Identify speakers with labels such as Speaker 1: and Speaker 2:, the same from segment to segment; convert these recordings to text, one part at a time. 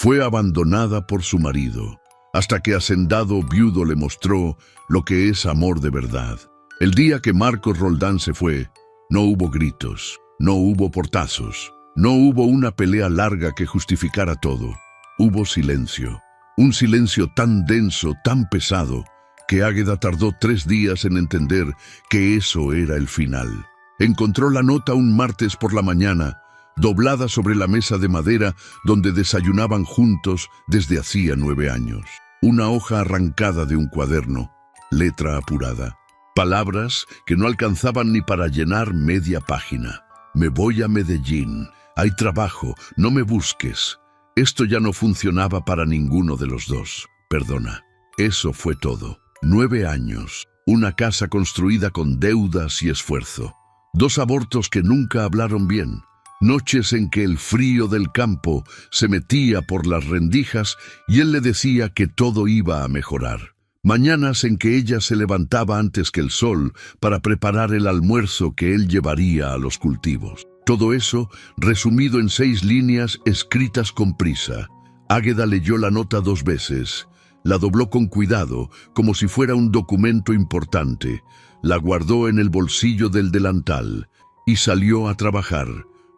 Speaker 1: Fue abandonada por su marido, hasta que hacendado viudo le mostró lo que es amor de verdad. El día que Marcos Roldán se fue, no hubo gritos, no hubo portazos, no hubo una pelea larga que justificara todo. Hubo silencio, un silencio tan denso, tan pesado, que Águeda tardó 3 días en entender que eso era el final. Encontró la nota un martes por la mañana, doblada sobre la mesa de madera donde desayunaban juntos desde hacía 9 años. Una hoja arrancada de un cuaderno, letra apurada. Palabras que no alcanzaban ni para llenar media página. Me voy a Medellín. Hay trabajo, no me busques. Esto ya no funcionaba para ninguno de los dos. Perdona. Eso fue todo. 9 años. Una casa construida con deudas y esfuerzo. 2 abortos que nunca hablaron bien. Noches en que el frío del campo se metía por las rendijas y él le decía que todo iba a mejorar. Mañanas en que ella se levantaba antes que el sol para preparar el almuerzo que él llevaría a los cultivos. Todo eso resumido en 6 líneas escritas con prisa. Águeda leyó la nota 2 veces. La dobló con cuidado, como si fuera un documento importante. La guardó en el bolsillo del delantal y salió a trabajar.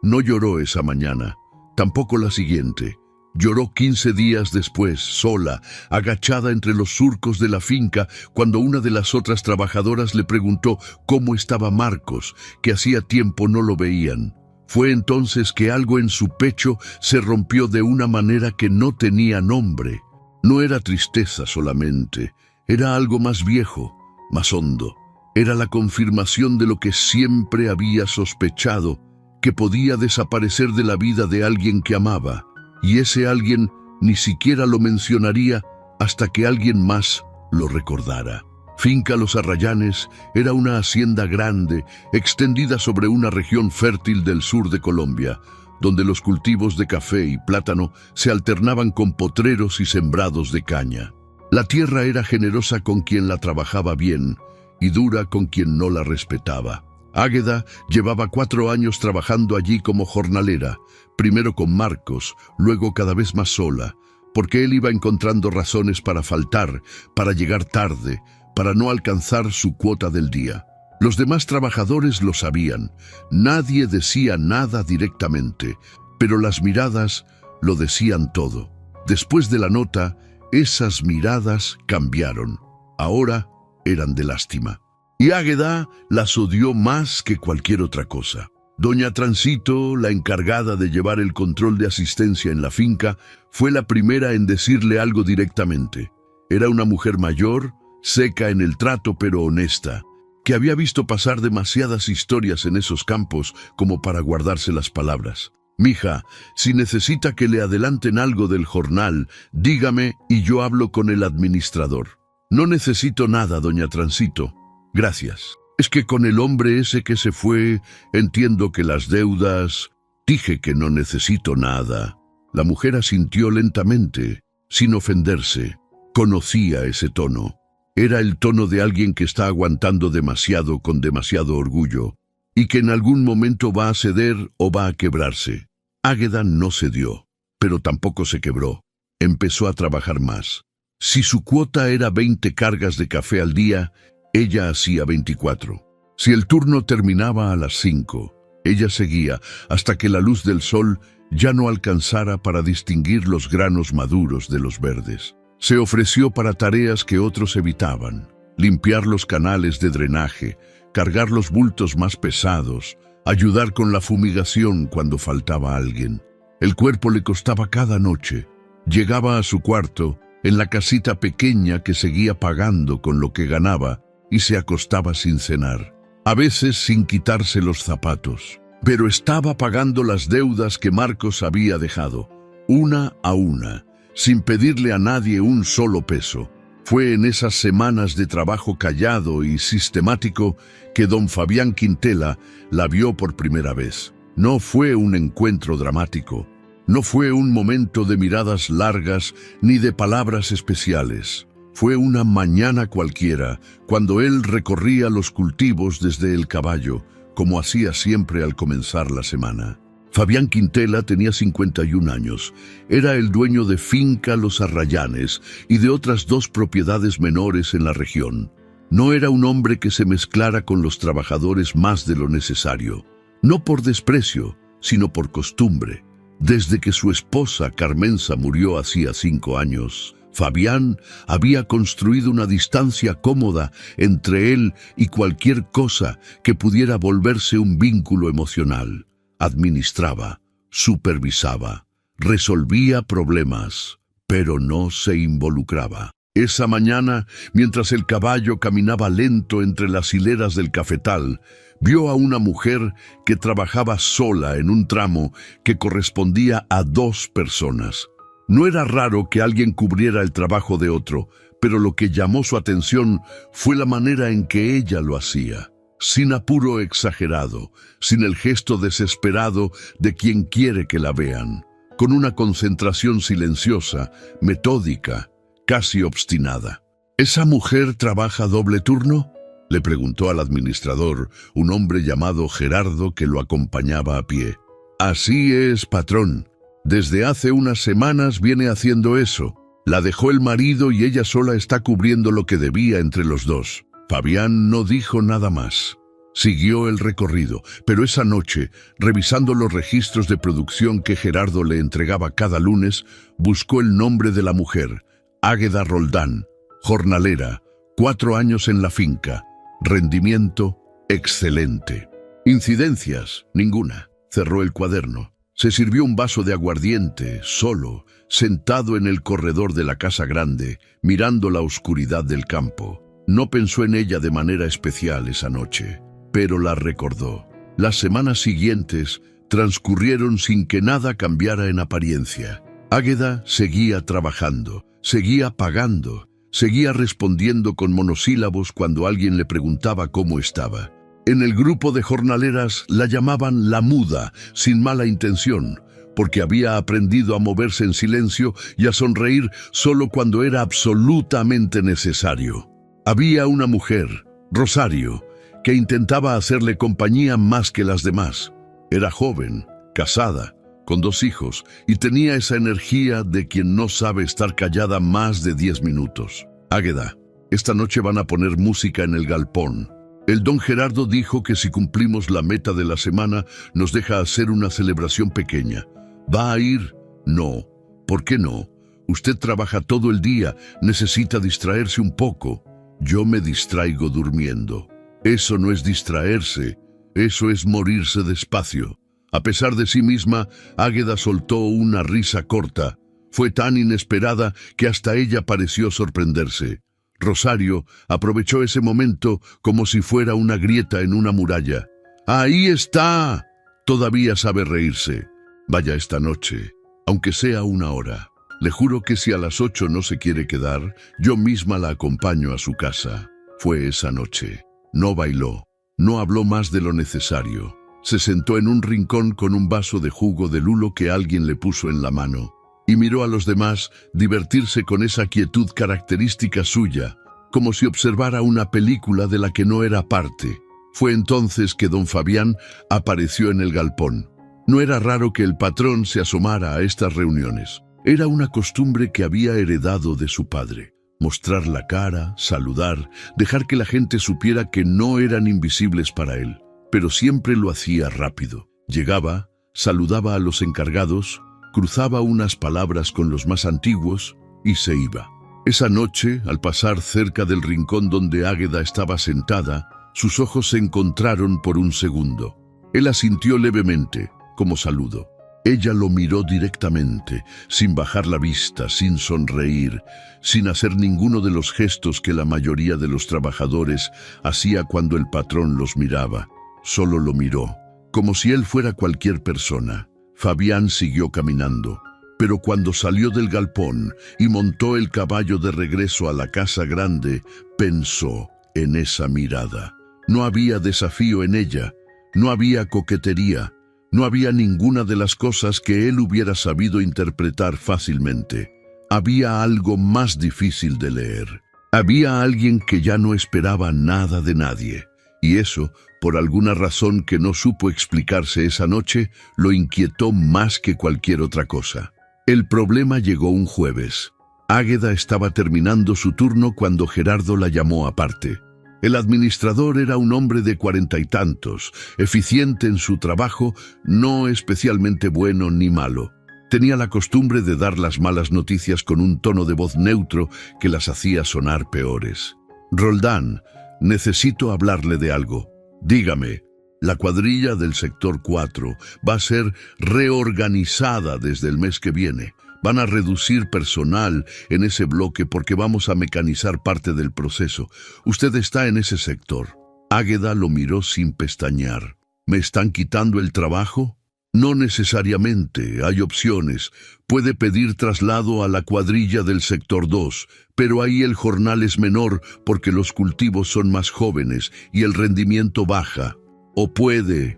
Speaker 1: No lloró esa mañana, tampoco la siguiente. Lloró 15 días después, sola, agachada entre los surcos de la finca, cuando una de las otras trabajadoras le preguntó cómo estaba Marcos, que hacía tiempo no lo veían. Fue entonces que algo en su pecho se rompió de una manera que no tenía nombre. No era tristeza solamente, era algo más viejo, más hondo. Era la confirmación de lo que siempre había sospechado, que podía desaparecer de la vida de alguien que amaba. Y ese alguien ni siquiera lo mencionaría hasta que alguien más lo recordara. Finca Los Arrayanes era una hacienda grande, extendida sobre una región fértil del sur de Colombia, donde los cultivos de café y plátano se alternaban con potreros y sembrados de caña. La tierra era generosa con quien la trabajaba bien y dura con quien no la respetaba. Águeda llevaba 4 años trabajando allí como jornalera, primero con Marcos, luego cada vez más sola, porque él iba encontrando razones para faltar, para llegar tarde, para no alcanzar su cuota del día. Los demás trabajadores lo sabían, nadie decía nada directamente, pero las miradas lo decían todo. Después de la nota, esas miradas cambiaron. Ahora eran de lástima. Y Águeda las odió más que cualquier otra cosa. Doña Transito, la encargada de llevar el control de asistencia en la finca, fue la primera en decirle algo directamente. Era una mujer mayor, seca en el trato pero honesta, que había visto pasar demasiadas historias en esos campos como para guardarse las palabras. Mija, si necesita que le adelanten algo del jornal, dígame y yo hablo con el administrador. No necesito nada, doña Transito. Gracias. Es que con el hombre ese que se fue, entiendo que las deudas... Dije que no necesito nada. La mujer asintió lentamente, sin ofenderse. Conocía ese tono. Era el tono de alguien que está aguantando demasiado con demasiado orgullo, y que en algún momento va a ceder o va a quebrarse. Águeda no cedió, pero tampoco se quebró. Empezó a trabajar más. Si su cuota era 20 cargas de café al día, ella hacía 24. Si el turno terminaba a las 5, ella seguía hasta que la luz del sol ya no alcanzara para distinguir los granos maduros de los verdes. Se ofreció para tareas que otros evitaban: limpiar los canales de drenaje, cargar los bultos más pesados, ayudar con la fumigación cuando faltaba alguien. El cuerpo le costaba cada noche. Llegaba a su cuarto, en la casita pequeña que seguía pagando con lo que ganaba, y se acostaba sin cenar, a veces sin quitarse los zapatos. Pero estaba pagando las deudas que Marcos había dejado, una a una, sin pedirle a nadie un solo peso. Fue en esas semanas de trabajo callado y sistemático que don Fabián Quintela la vio por primera vez. No fue un encuentro dramático, no fue un momento de miradas largas ni de palabras especiales. Fue una mañana cualquiera, cuando él recorría los cultivos desde el caballo, como hacía siempre al comenzar la semana. Fabián Quintela tenía 51 años. Era el dueño de Finca Los Arrayanes y de otras 2 propiedades menores en la región. No era un hombre que se mezclara con los trabajadores más de lo necesario. No por desprecio, sino por costumbre. Desde que su esposa Carmenza murió hacía 5 años, Fabián había construido una distancia cómoda entre él y cualquier cosa que pudiera volverse un vínculo emocional. Administraba, supervisaba, resolvía problemas, pero no se involucraba. Esa mañana, mientras el caballo caminaba lento entre las hileras del cafetal, vio a una mujer que trabajaba sola en un tramo que correspondía a 2 personas. No era raro que alguien cubriera el trabajo de otro, pero lo que llamó su atención fue la manera en que ella lo hacía. Sin apuro exagerado, sin el gesto desesperado de quien quiere que la vean, con una concentración silenciosa, metódica, casi obstinada. ¿Esa mujer trabaja doble turno?, le preguntó al administrador, un hombre llamado Gerardo que lo acompañaba a pie. Así es, patrón. Desde hace unas semanas viene haciendo eso. La dejó el marido y ella sola está cubriendo lo que debía entre los 2. Fabián no dijo nada más. Siguió el recorrido, pero esa noche, revisando los registros de producción que Gerardo le entregaba cada lunes, buscó el nombre de la mujer, Águeda Roldán, jornalera, 4 años en la finca, rendimiento excelente. Incidencias, ninguna. Cerró el cuaderno. Se sirvió un vaso de aguardiente, solo, sentado en el corredor de la casa grande, mirando la oscuridad del campo. No pensó en ella de manera especial esa noche, pero la recordó. Las semanas siguientes transcurrieron sin que nada cambiara en apariencia. Águeda seguía trabajando, seguía pagando, seguía respondiendo con monosílabos cuando alguien le preguntaba cómo estaba. En el grupo de jornaleras la llamaban la muda, sin mala intención, porque había aprendido a moverse en silencio y a sonreír solo cuando era absolutamente necesario. Había una mujer, Rosario, que intentaba hacerle compañía más que las demás. Era joven, casada, con 2 hijos, y tenía esa energía de quien no sabe estar callada más de 10 minutos. Águeda, esta noche van a poner música en el galpón. El don Gerardo dijo que si cumplimos la meta de la semana, nos deja hacer una celebración pequeña. ¿Va a ir? No. ¿Por qué no? Usted trabaja todo el día, necesita distraerse un poco. Yo me distraigo durmiendo. Eso no es distraerse, eso es morirse despacio. A pesar de sí misma, Águeda soltó una risa corta. Fue tan inesperada que hasta ella pareció sorprenderse. Rosario aprovechó ese momento como si fuera una grieta en una muralla. ¡Ahí está! Todavía sabe reírse. Vaya esta noche, aunque sea 1 hora. Le juro que si a las 8 no se quiere quedar, yo misma la acompaño a su casa. Fue esa noche. No bailó, no habló más de lo necesario. Se sentó en un rincón con un vaso de jugo de lulo que alguien le puso en la mano y miró a los demás divertirse con esa quietud característica suya, como si observara una película de la que no era parte. Fue entonces que don Fabián apareció en el galpón. No era raro que el patrón se asomara a estas reuniones. Era una costumbre que había heredado de su padre. Mostrar la cara, saludar, dejar que la gente supiera que no eran invisibles para él. Pero siempre lo hacía rápido. Llegaba, saludaba a los encargados, cruzaba unas palabras con los más antiguos y se iba. Esa noche, al pasar cerca del rincón donde Águeda estaba sentada, sus ojos se encontraron por un segundo. Él asintió levemente, como saludo. Ella lo miró directamente, sin bajar la vista, sin sonreír, sin hacer ninguno de los gestos que la mayoría de los trabajadores hacía cuando el patrón los miraba. Solo lo miró, como si él fuera cualquier persona. Fabián siguió caminando, pero cuando salió del galpón y montó el caballo de regreso a la casa grande, pensó en esa mirada. No había desafío en ella, no había coquetería, no había ninguna de las cosas que él hubiera sabido interpretar fácilmente. Había algo más difícil de leer. Había alguien que ya no esperaba nada de nadie, y eso, por alguna razón que no supo explicarse esa noche, lo inquietó más que cualquier otra cosa. El problema llegó un jueves. Águeda estaba terminando su turno cuando Gerardo la llamó aparte. El administrador era un hombre de 40 y tantos, eficiente en su trabajo, no especialmente bueno ni malo. Tenía la costumbre de dar las malas noticias con un tono de voz neutro que las hacía sonar peores. «Roldán, necesito hablarle de algo. Dígame, la cuadrilla del sector 4 va a ser reorganizada desde el mes que viene. Van a reducir personal en ese bloque porque vamos a mecanizar parte del proceso. Usted está en ese sector». Águeda lo miró sin pestañear. «¿Me están quitando el trabajo?» «No necesariamente, hay opciones. Puede pedir traslado a la cuadrilla del sector 2, pero ahí el jornal es menor porque los cultivos son más jóvenes y el rendimiento baja. ¿O puede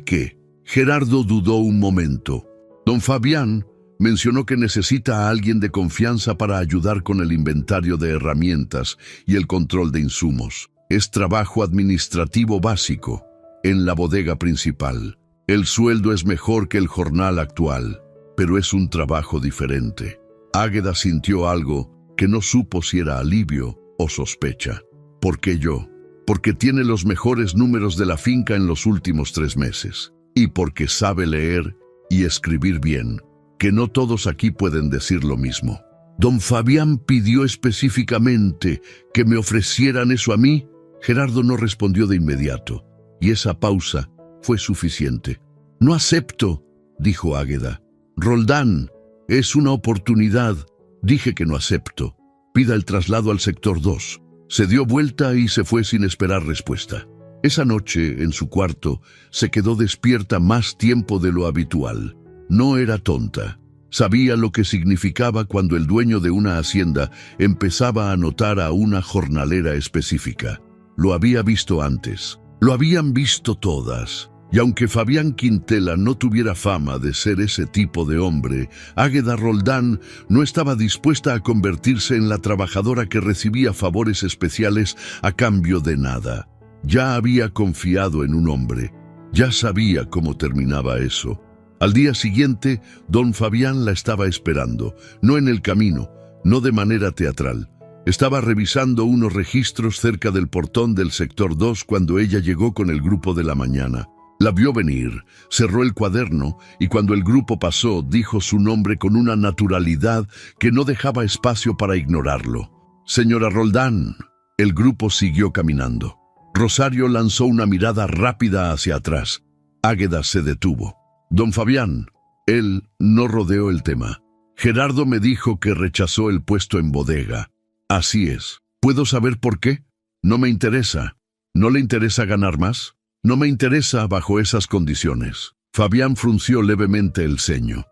Speaker 1: qué?» Gerardo dudó un momento. «Don Fabián mencionó que necesita a alguien de confianza para ayudar con el inventario de herramientas y el control de insumos. Es trabajo administrativo básico, en la bodega principal. El sueldo es mejor que el jornal actual, pero es un trabajo diferente». Águeda sintió algo que no supo si era alivio o sospecha. «¿Por qué yo?» «Porque tiene los mejores números de la finca en los últimos 3 meses. Y porque sabe leer y escribir bien, que no todos aquí pueden decir lo mismo». «¿Don Fabián pidió específicamente que me ofrecieran eso a mí?» Gerardo no respondió de inmediato, y esa pausa fue suficiente. «No acepto», dijo Águeda. «Roldán, es una oportunidad. Dije que no acepto. Pida el traslado al sector 2. Se dio vuelta y se fue sin esperar respuesta. Esa noche, en su cuarto, se quedó despierta más tiempo de lo habitual. No era tonta. Sabía lo que significaba cuando el dueño de una hacienda empezaba a notar a una jornalera específica. Lo había visto antes. Lo habían visto todas. Y aunque Fabián Quintela no tuviera fama de ser ese tipo de hombre, Águeda Roldán no estaba dispuesta a convertirse en la trabajadora que recibía favores especiales a cambio de nada. Ya había confiado en un hombre. Ya sabía cómo terminaba eso. Al día siguiente, don Fabián la estaba esperando, no en el camino, no de manera teatral. Estaba revisando unos registros cerca del portón del sector 2 cuando ella llegó con el grupo de la mañana. La vio venir, cerró el cuaderno y cuando el grupo pasó, dijo su nombre con una naturalidad que no dejaba espacio para ignorarlo. «Señora Roldán». El grupo siguió caminando. Rosario lanzó una mirada rápida hacia atrás. Águeda se detuvo. «Don Fabián». Él no rodeó el tema. «Gerardo me dijo que rechazó el puesto en bodega». «Así es. ¿Puedo saber por qué?» «No me interesa». «¿No le interesa ganar más?» «No me interesa bajo esas condiciones». Fabián frunció levemente el ceño.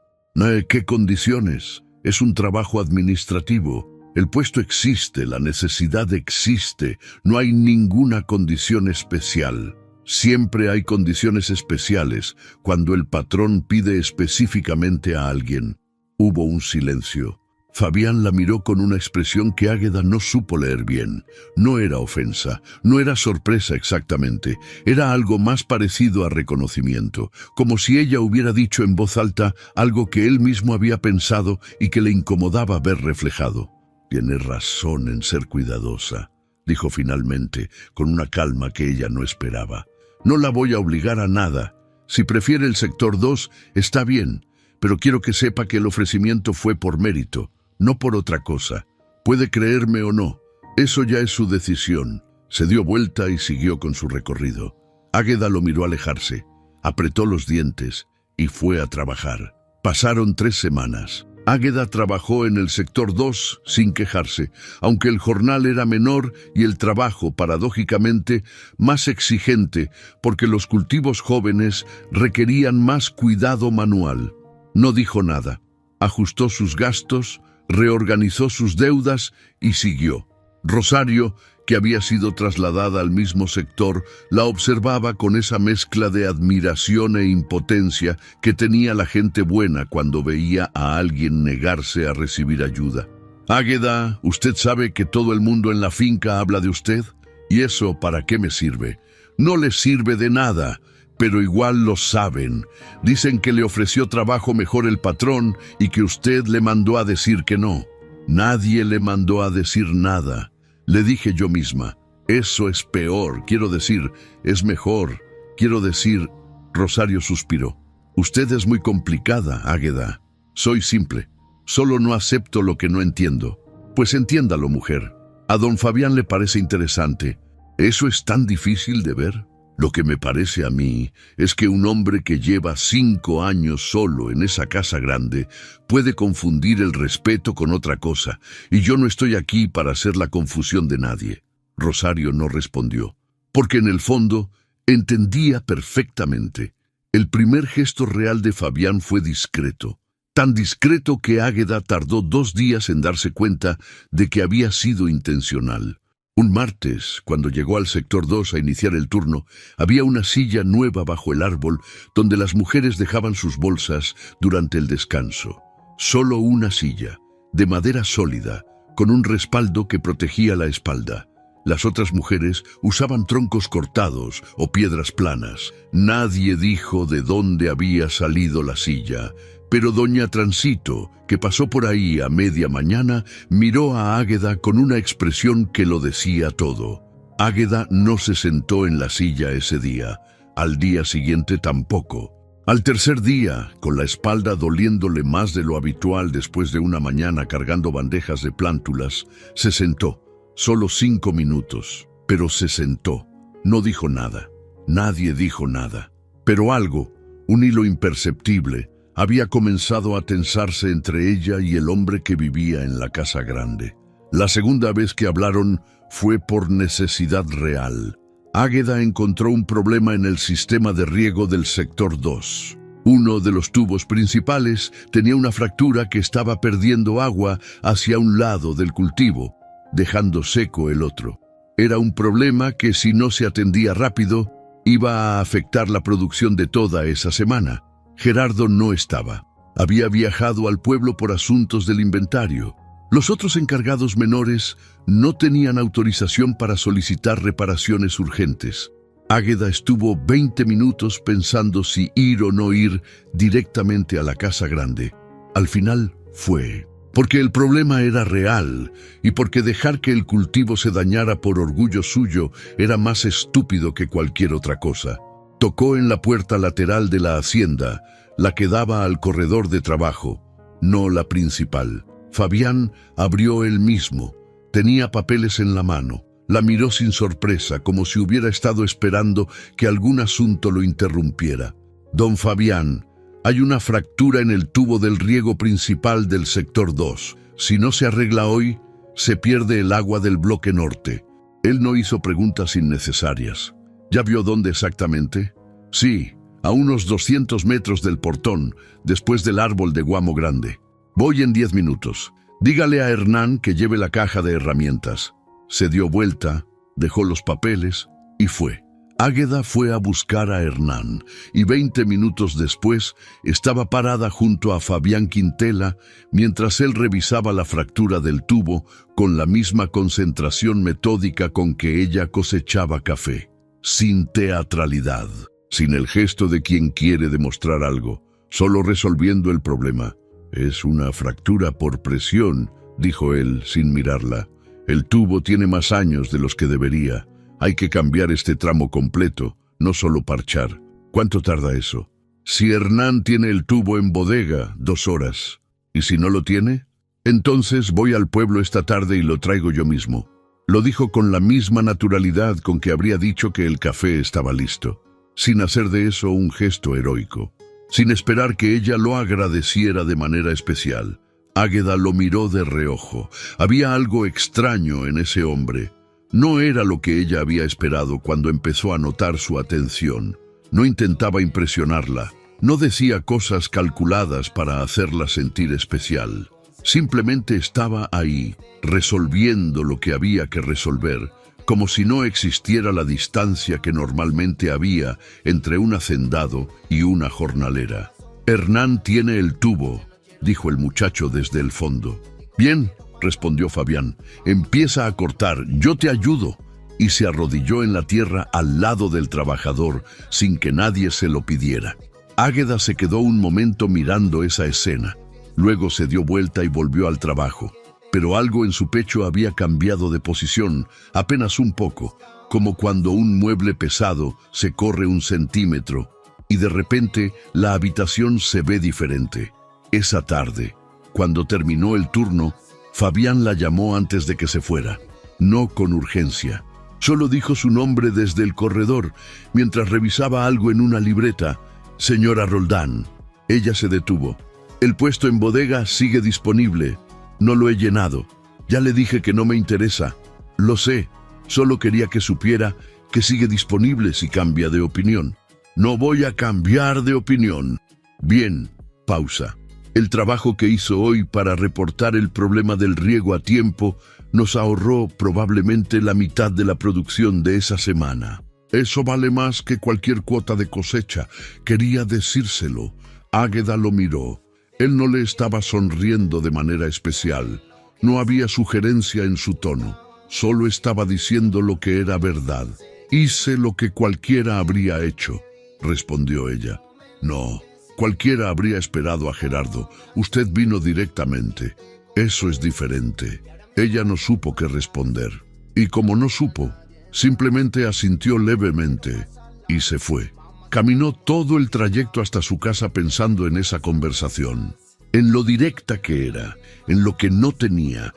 Speaker 1: «¿Qué condiciones? Es un trabajo administrativo. El puesto existe, la necesidad existe. No hay ninguna condición especial. Siempre hay condiciones especiales cuando el patrón pide específicamente a alguien». Hubo un silencio. Fabián la miró con una expresión que Águeda no supo leer bien. No era ofensa, no era sorpresa exactamente, era algo más parecido a reconocimiento, como si ella hubiera dicho en voz alta algo que él mismo había pensado y que le incomodaba ver reflejado. «Tiene razón en ser cuidadosa», dijo finalmente, con una calma que ella no esperaba. «No la voy a obligar a nada. Si prefiere el sector 2, está bien, pero quiero que sepa que el ofrecimiento fue por mérito. No por otra cosa. Puede creerme o no. Eso ya es su decisión». Se dio vuelta y siguió con su recorrido. Águeda lo miró alejarse, apretó los dientes y fue a trabajar. Pasaron 3 semanas. Águeda trabajó en el sector 2 sin quejarse, aunque el jornal era menor y el trabajo, paradójicamente, más exigente, porque los cultivos jóvenes requerían más cuidado manual. No dijo nada. Ajustó sus gastos, reorganizó sus deudas y siguió. Rosario, que había sido trasladada al mismo sector, la observaba con esa mezcla de admiración e impotencia que tenía la gente buena cuando veía a alguien negarse a recibir ayuda. «Águeda, ¿usted sabe que todo el mundo en la finca habla de usted? ¿Y eso para qué me sirve? No les sirve de nada, pero igual lo saben. Dicen que le ofreció trabajo mejor el patrón y que usted le mandó a decir que no. Nadie le mandó a decir nada. Le dije yo misma, eso es peor, quiero decir, es mejor. Quiero decir, Rosario suspiró. Usted es muy complicada, Águeda. Soy simple. Solo no acepto lo que no entiendo. Pues entiéndalo, mujer. A don Fabián le parece interesante. ¿Eso es tan difícil de ver? Lo que me parece a mí es que un hombre que lleva 5 años solo en esa casa grande puede confundir el respeto con otra cosa, y yo no estoy aquí para hacer la confusión de nadie. Rosario no respondió, porque en el fondo entendía perfectamente. El primer gesto real de Fabián fue discreto, tan discreto que Águeda tardó 2 días en darse cuenta de que había sido intencional. Un martes, cuando llegó al sector 2 a iniciar el turno, había una silla nueva bajo el árbol donde las mujeres dejaban sus bolsas durante el descanso. Solo una silla, de madera sólida, con un respaldo que protegía la espalda. Las otras mujeres usaban troncos cortados o piedras planas. Nadie dijo de dónde había salido la silla, pero doña Transito, que pasó por ahí a media mañana, miró a Águeda con una expresión que lo decía todo. Águeda no se sentó en la silla ese día, al día siguiente tampoco. Al tercer día, con la espalda doliéndole más de lo habitual después de una mañana cargando bandejas de plántulas, se sentó. Solo 5 minutos, pero se sentó. No dijo nada. Nadie dijo nada. Pero algo, un hilo imperceptible, había comenzado a tensarse entre ella y el hombre que vivía en la casa grande. La segunda vez que hablaron fue por necesidad real. Águeda encontró un problema en el sistema de riego del sector 2. Uno de los tubos principales tenía una fractura que estaba perdiendo agua hacia un lado del cultivo, dejando seco el otro. Era un problema que, si no se atendía rápido, iba a afectar la producción de toda esa semana. Gerardo no estaba. Había viajado al pueblo por asuntos del inventario. Los otros encargados menores no tenían autorización para solicitar reparaciones urgentes. Águeda estuvo 20 minutos pensando si ir o no ir directamente a la casa grande. Al final fue, porque el problema era real y porque dejar que el cultivo se dañara por orgullo suyo era más estúpido que cualquier otra cosa. Tocó en la puerta lateral de la hacienda, la que daba al corredor de trabajo, no la principal. Fabián abrió él mismo. Tenía papeles en la mano. La miró sin sorpresa, como si hubiera estado esperando que algún asunto lo interrumpiera. Don Fabián, hay una fractura en el tubo del riego principal del sector 2. Si no se arregla hoy, se pierde el agua del bloque norte. Él no hizo preguntas innecesarias. ¿Ya vio dónde exactamente? Sí, a unos 200 metros del portón, después del árbol de guamo grande. Voy en 10 minutos. Dígale a Hernán que lleve la caja de herramientas. Se dio vuelta, dejó los papeles y fue. Águeda fue a buscar a Hernán y 20 minutos después estaba parada junto a Fabián Quintela mientras él revisaba la fractura del tubo con la misma concentración metódica con que ella cosechaba café. Sin teatralidad, sin el gesto de quien quiere demostrar algo, solo resolviendo el problema. «Es una fractura por presión», dijo él sin mirarla. «El tubo tiene más años de los que debería. Hay que cambiar este tramo completo, no solo parchar. ¿Cuánto tarda eso?» «Si Hernán tiene el tubo en bodega, 2 horas. ¿Y si no lo tiene? Entonces voy al pueblo esta tarde y lo traigo yo mismo». Lo dijo con la misma naturalidad con que habría dicho que el café estaba listo, sin hacer de eso un gesto heroico, sin esperar que ella lo agradeciera de manera especial. Águeda lo miró de reojo. Había algo extraño en ese hombre. No era lo que ella había esperado cuando empezó a notar su atención. No intentaba impresionarla. No decía cosas calculadas para hacerla sentir especial. Simplemente estaba ahí, resolviendo lo que había que resolver, como si no existiera la distancia que normalmente había entre un hacendado y una jornalera. «Hernán tiene el tubo», dijo el muchacho desde el fondo. «Bien», respondió Fabián, «empieza a cortar, yo te ayudo». y se arrodilló en la tierra al lado del trabajador sin que nadie se lo pidiera. Águeda se quedó un momento mirando esa escena. Luego se dio vuelta y volvió al trabajo. Pero algo en su pecho había cambiado de posición, apenas un poco, como cuando un mueble pesado se corre 1 centímetro, y de repente la habitación se ve diferente. Esa tarde, cuando terminó el turno, Fabián la llamó antes de que se fuera. No con urgencia. Solo dijo su nombre desde el corredor, mientras revisaba algo en una libreta. «Señora Roldán». Ella se detuvo. «El puesto en bodega sigue disponible. No lo he llenado. Ya le dije que no me interesa. Lo sé. Solo quería que supiera que sigue disponible si cambia de opinión». «No voy a cambiar de opinión». «Bien». Pausa. «El trabajo que hizo hoy para reportar el problema del riego a tiempo nos ahorró probablemente la mitad de la producción de esa semana. Eso vale más que cualquier cuota de cosecha. Quería decírselo». Águeda lo miró. Él no le estaba sonriendo de manera especial. No había sugerencia en su tono. Solo estaba diciendo lo que era verdad. «Hice lo que cualquiera habría hecho», respondió ella. «No, cualquiera habría esperado a Gerardo. Usted vino directamente. Eso es diferente». Ella no supo qué responder. Y como no supo, simplemente asintió levemente y se fue. Caminó todo el trayecto hasta su casa pensando en esa conversación, en lo directa que era, en lo que no tenía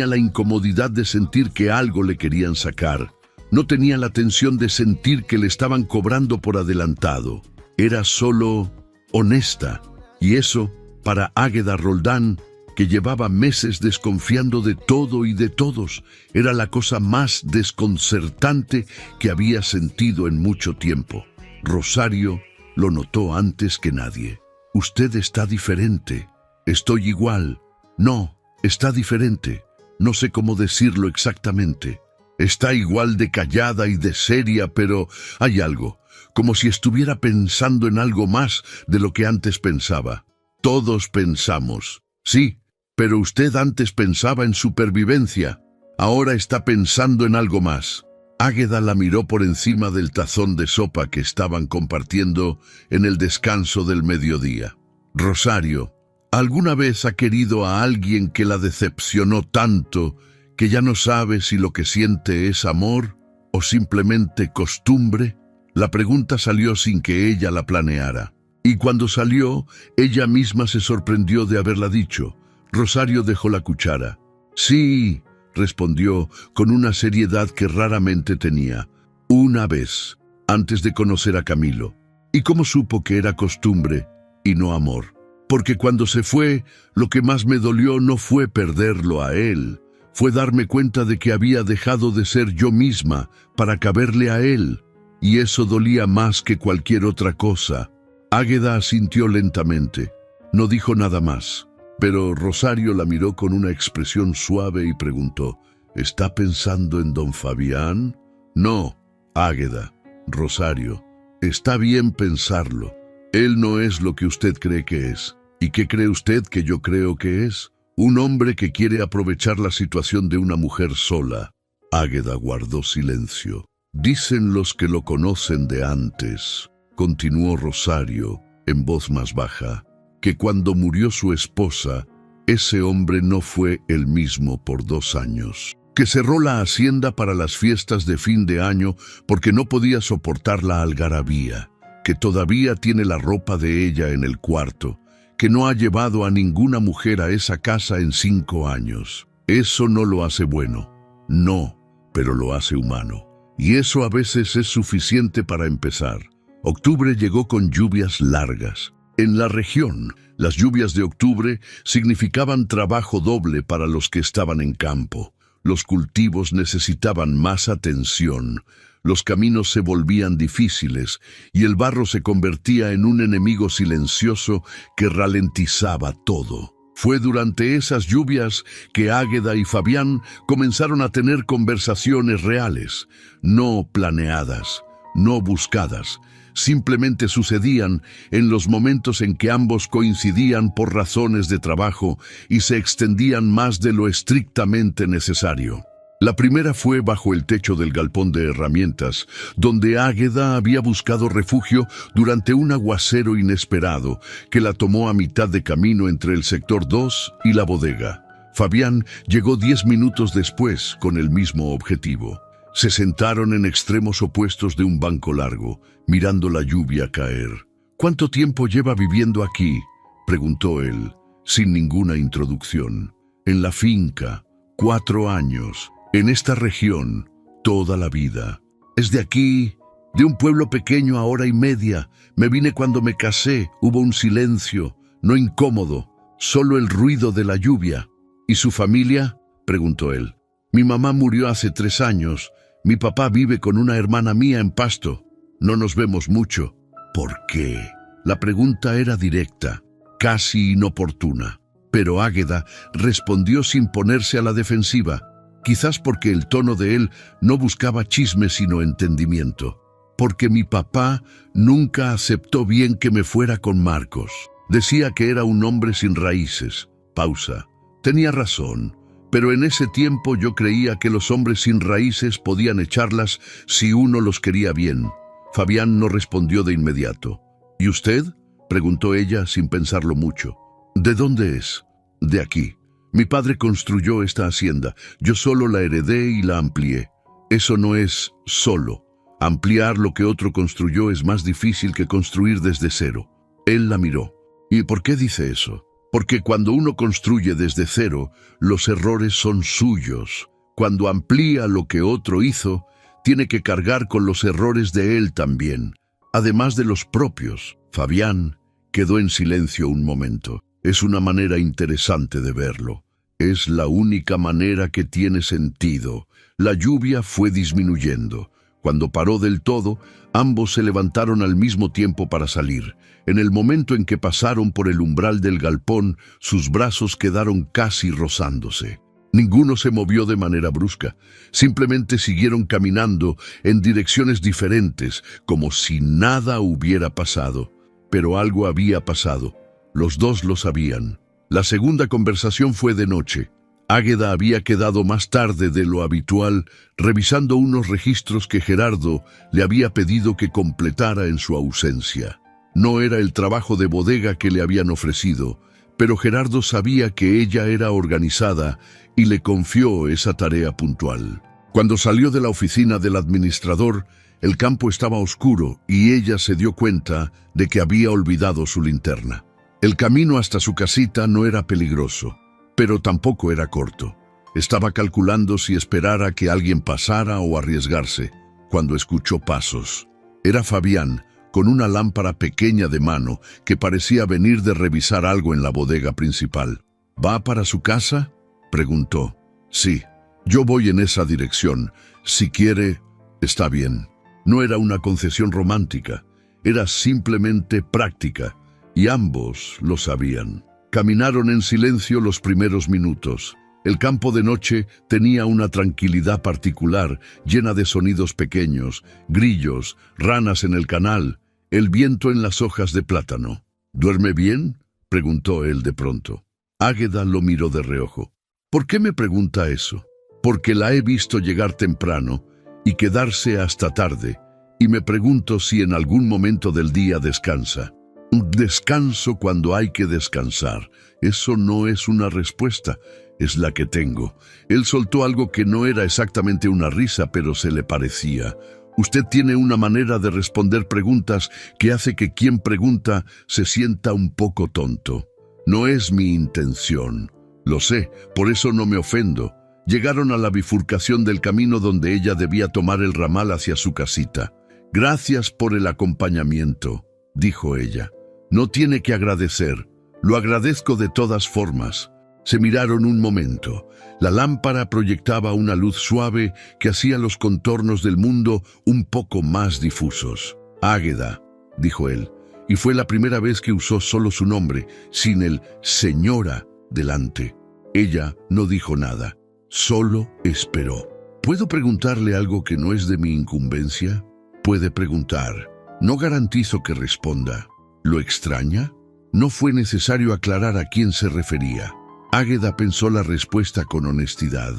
Speaker 1: la incomodidad de sentir que algo le querían sacar, no tenía la tensión de sentir que le estaban cobrando por adelantado. Era solo honesta, y eso, para Águeda Roldán, que llevaba meses desconfiando de todo y de todos, era la cosa más desconcertante que había sentido en mucho tiempo. Rosario lo notó antes que nadie. «Usted está diferente». «Estoy igual». «No, está diferente. No sé cómo decirlo exactamente. Está igual de callada y de seria, pero hay algo, como si estuviera pensando en algo más de lo que antes pensaba». «Todos pensamos». «Sí, pero usted antes pensaba en supervivencia. Ahora está pensando en algo más». Águeda la miró por encima del tazón de sopa que estaban compartiendo en el descanso del mediodía. «Rosario, ¿alguna vez ha querido a alguien que la decepcionó tanto que ya no sabe si lo que siente es amor o simplemente costumbre?» La pregunta salió sin que ella la planeara. Y cuando salió, ella misma se sorprendió de haberla dicho. Rosario dejó la cuchara. «Sí», respondió con una seriedad que raramente tenía. «Una vez, antes de conocer a Camilo». ¿Y cómo supo que era costumbre y no amor? Porque cuando se fue, lo que más me dolió no fue perderlo a él. Fue darme cuenta de que había dejado de ser yo misma para caberle a él. Y eso dolía más que cualquier otra cosa. Águeda asintió lentamente. No dijo nada más. Pero Rosario la miró con una expresión suave y preguntó, ¿está pensando en don Fabián? «No, Águeda». «Rosario, está bien pensarlo. Él no es lo que usted cree que es. ¿Y qué cree usted que yo creo que es? Un hombre que quiere aprovechar la situación de una mujer sola». Águeda guardó silencio. «Dicen los que lo conocen de antes», continuó Rosario en voz más baja, «que cuando murió su esposa, ese hombre no fue el mismo por 2 años. Que cerró la hacienda para las fiestas de fin de año porque no podía soportar la algarabía. Que todavía tiene la ropa de ella en el cuarto. Que no ha llevado a ninguna mujer a esa casa en 5 años. Eso no lo hace bueno. No, pero lo hace humano. Y eso a veces es suficiente para empezar». Octubre llegó con lluvias largas. En la región, las lluvias de octubre significaban trabajo doble para los que estaban en campo. Los cultivos necesitaban más atención, los caminos se volvían difíciles y el barro se convertía en un enemigo silencioso que ralentizaba todo. Fue durante esas lluvias que Águeda y Fabián comenzaron a tener conversaciones reales, no planeadas, no buscadas. Simplemente sucedían en los momentos en que ambos coincidían por razones de trabajo y se extendían más de lo estrictamente necesario. La primera fue bajo el techo del galpón de herramientas, donde Águeda había buscado refugio durante un aguacero inesperado que la tomó a mitad de camino entre el sector 2 y la bodega. Fabián llegó 10 minutos después con el mismo objetivo. Se sentaron en extremos opuestos de un banco largo, mirando la lluvia caer. «¿Cuánto tiempo lleva viviendo aquí?», preguntó él, sin ninguna introducción. «En la finca, 4 años. En esta región, toda la vida. Es de aquí, de un pueblo pequeño a hora y media. Me vine cuando me casé. Hubo un silencio, no incómodo, solo el ruido de la lluvia». «¿Y su familia?», preguntó él. «Mi mamá murió hace 3 años. Mi papá vive con una hermana mía en Pasto. No nos vemos mucho». «¿Por qué?». La pregunta era directa, casi inoportuna. Pero Águeda respondió sin ponerse a la defensiva. Quizás porque el tono de él no buscaba chisme sino entendimiento. «Porque mi papá nunca aceptó bien que me fuera con Marcos. Decía que era un hombre sin raíces». Pausa. Tenía razón, pero en ese tiempo yo creía que los hombres sin raíces podían echarlas si uno los quería bien. Fabián no respondió de inmediato. «¿Y usted?», preguntó ella sin pensarlo mucho. «¿De dónde es?». «De aquí. Mi padre construyó esta hacienda. Yo solo la heredé y la amplié». «Eso no es solo. Ampliar lo que otro construyó es más difícil que construir desde cero». Él la miró. «¿Y por qué dice eso?». «Porque cuando uno construye desde cero, los errores son suyos. Cuando amplía lo que otro hizo, tiene que cargar con los errores de él también, además de los propios». Fabián quedó en silencio un momento. «Es una manera interesante de verlo. Es la única manera que tiene sentido». La lluvia fue disminuyendo. Cuando paró del todo, ambos se levantaron al mismo tiempo para salir. En el momento en que pasaron por el umbral del galpón, sus brazos quedaron casi rozándose. Ninguno se movió de manera brusca. Simplemente siguieron caminando en direcciones diferentes, como si nada hubiera pasado. Pero algo había pasado. Los dos lo sabían. La segunda conversación fue de noche. Águeda había quedado más tarde de lo habitual, revisando unos registros que Gerardo le había pedido que completara en su ausencia. No era el trabajo de bodega que le habían ofrecido, pero Gerardo sabía que ella era organizada y le confió esa tarea puntual. Cuando salió de la oficina del administrador, el campo estaba oscuro y ella se dio cuenta de que había olvidado su linterna. El camino hasta su casita no era peligroso, pero tampoco era corto. Estaba calculando si esperar a que alguien pasara o arriesgarse, cuando escuchó pasos. Era Fabián, con una lámpara pequeña de mano que parecía venir de revisar algo en la bodega principal. «¿Va para su casa?», preguntó. «Sí, yo voy en esa dirección. Si quiere, está bien». No era una concesión romántica, era simplemente práctica, y ambos lo sabían. Caminaron en silencio los primeros minutos. El campo de noche tenía una tranquilidad particular, llena de sonidos pequeños, grillos, ranas en el canal, el viento en las hojas de plátano. «¿Duerme bien?», preguntó él de pronto. Águeda lo miró de reojo. «¿Por qué me pregunta eso?». «Porque la he visto llegar temprano y quedarse hasta tarde, y me pregunto si en algún momento del día descansa». «Descanso cuando hay que descansar. Eso no es una respuesta, es la que tengo». Él soltó algo que no era exactamente una risa, pero se le parecía. «Usted tiene una manera de responder preguntas que hace que quien pregunta se sienta un poco tonto. No es mi intención. Lo sé, por eso no me ofendo». Llegaron a la bifurcación del camino donde ella debía tomar el ramal hacia su casita. «Gracias por el acompañamiento», dijo ella. «No tiene que agradecer. Lo agradezco de todas formas». Se miraron un momento. La lámpara proyectaba una luz suave que hacía los contornos del mundo un poco más difusos. «Águeda», dijo él, y fue la primera vez que usó solo su nombre, sin el «señora» delante. Ella no dijo nada, solo esperó. «¿Puedo preguntarle algo que no es de mi incumbencia?». «Puede preguntar. No garantizo que responda». «¿Lo extraña?». No fue necesario aclarar a quién se refería. Águeda pensó la respuesta con honestidad.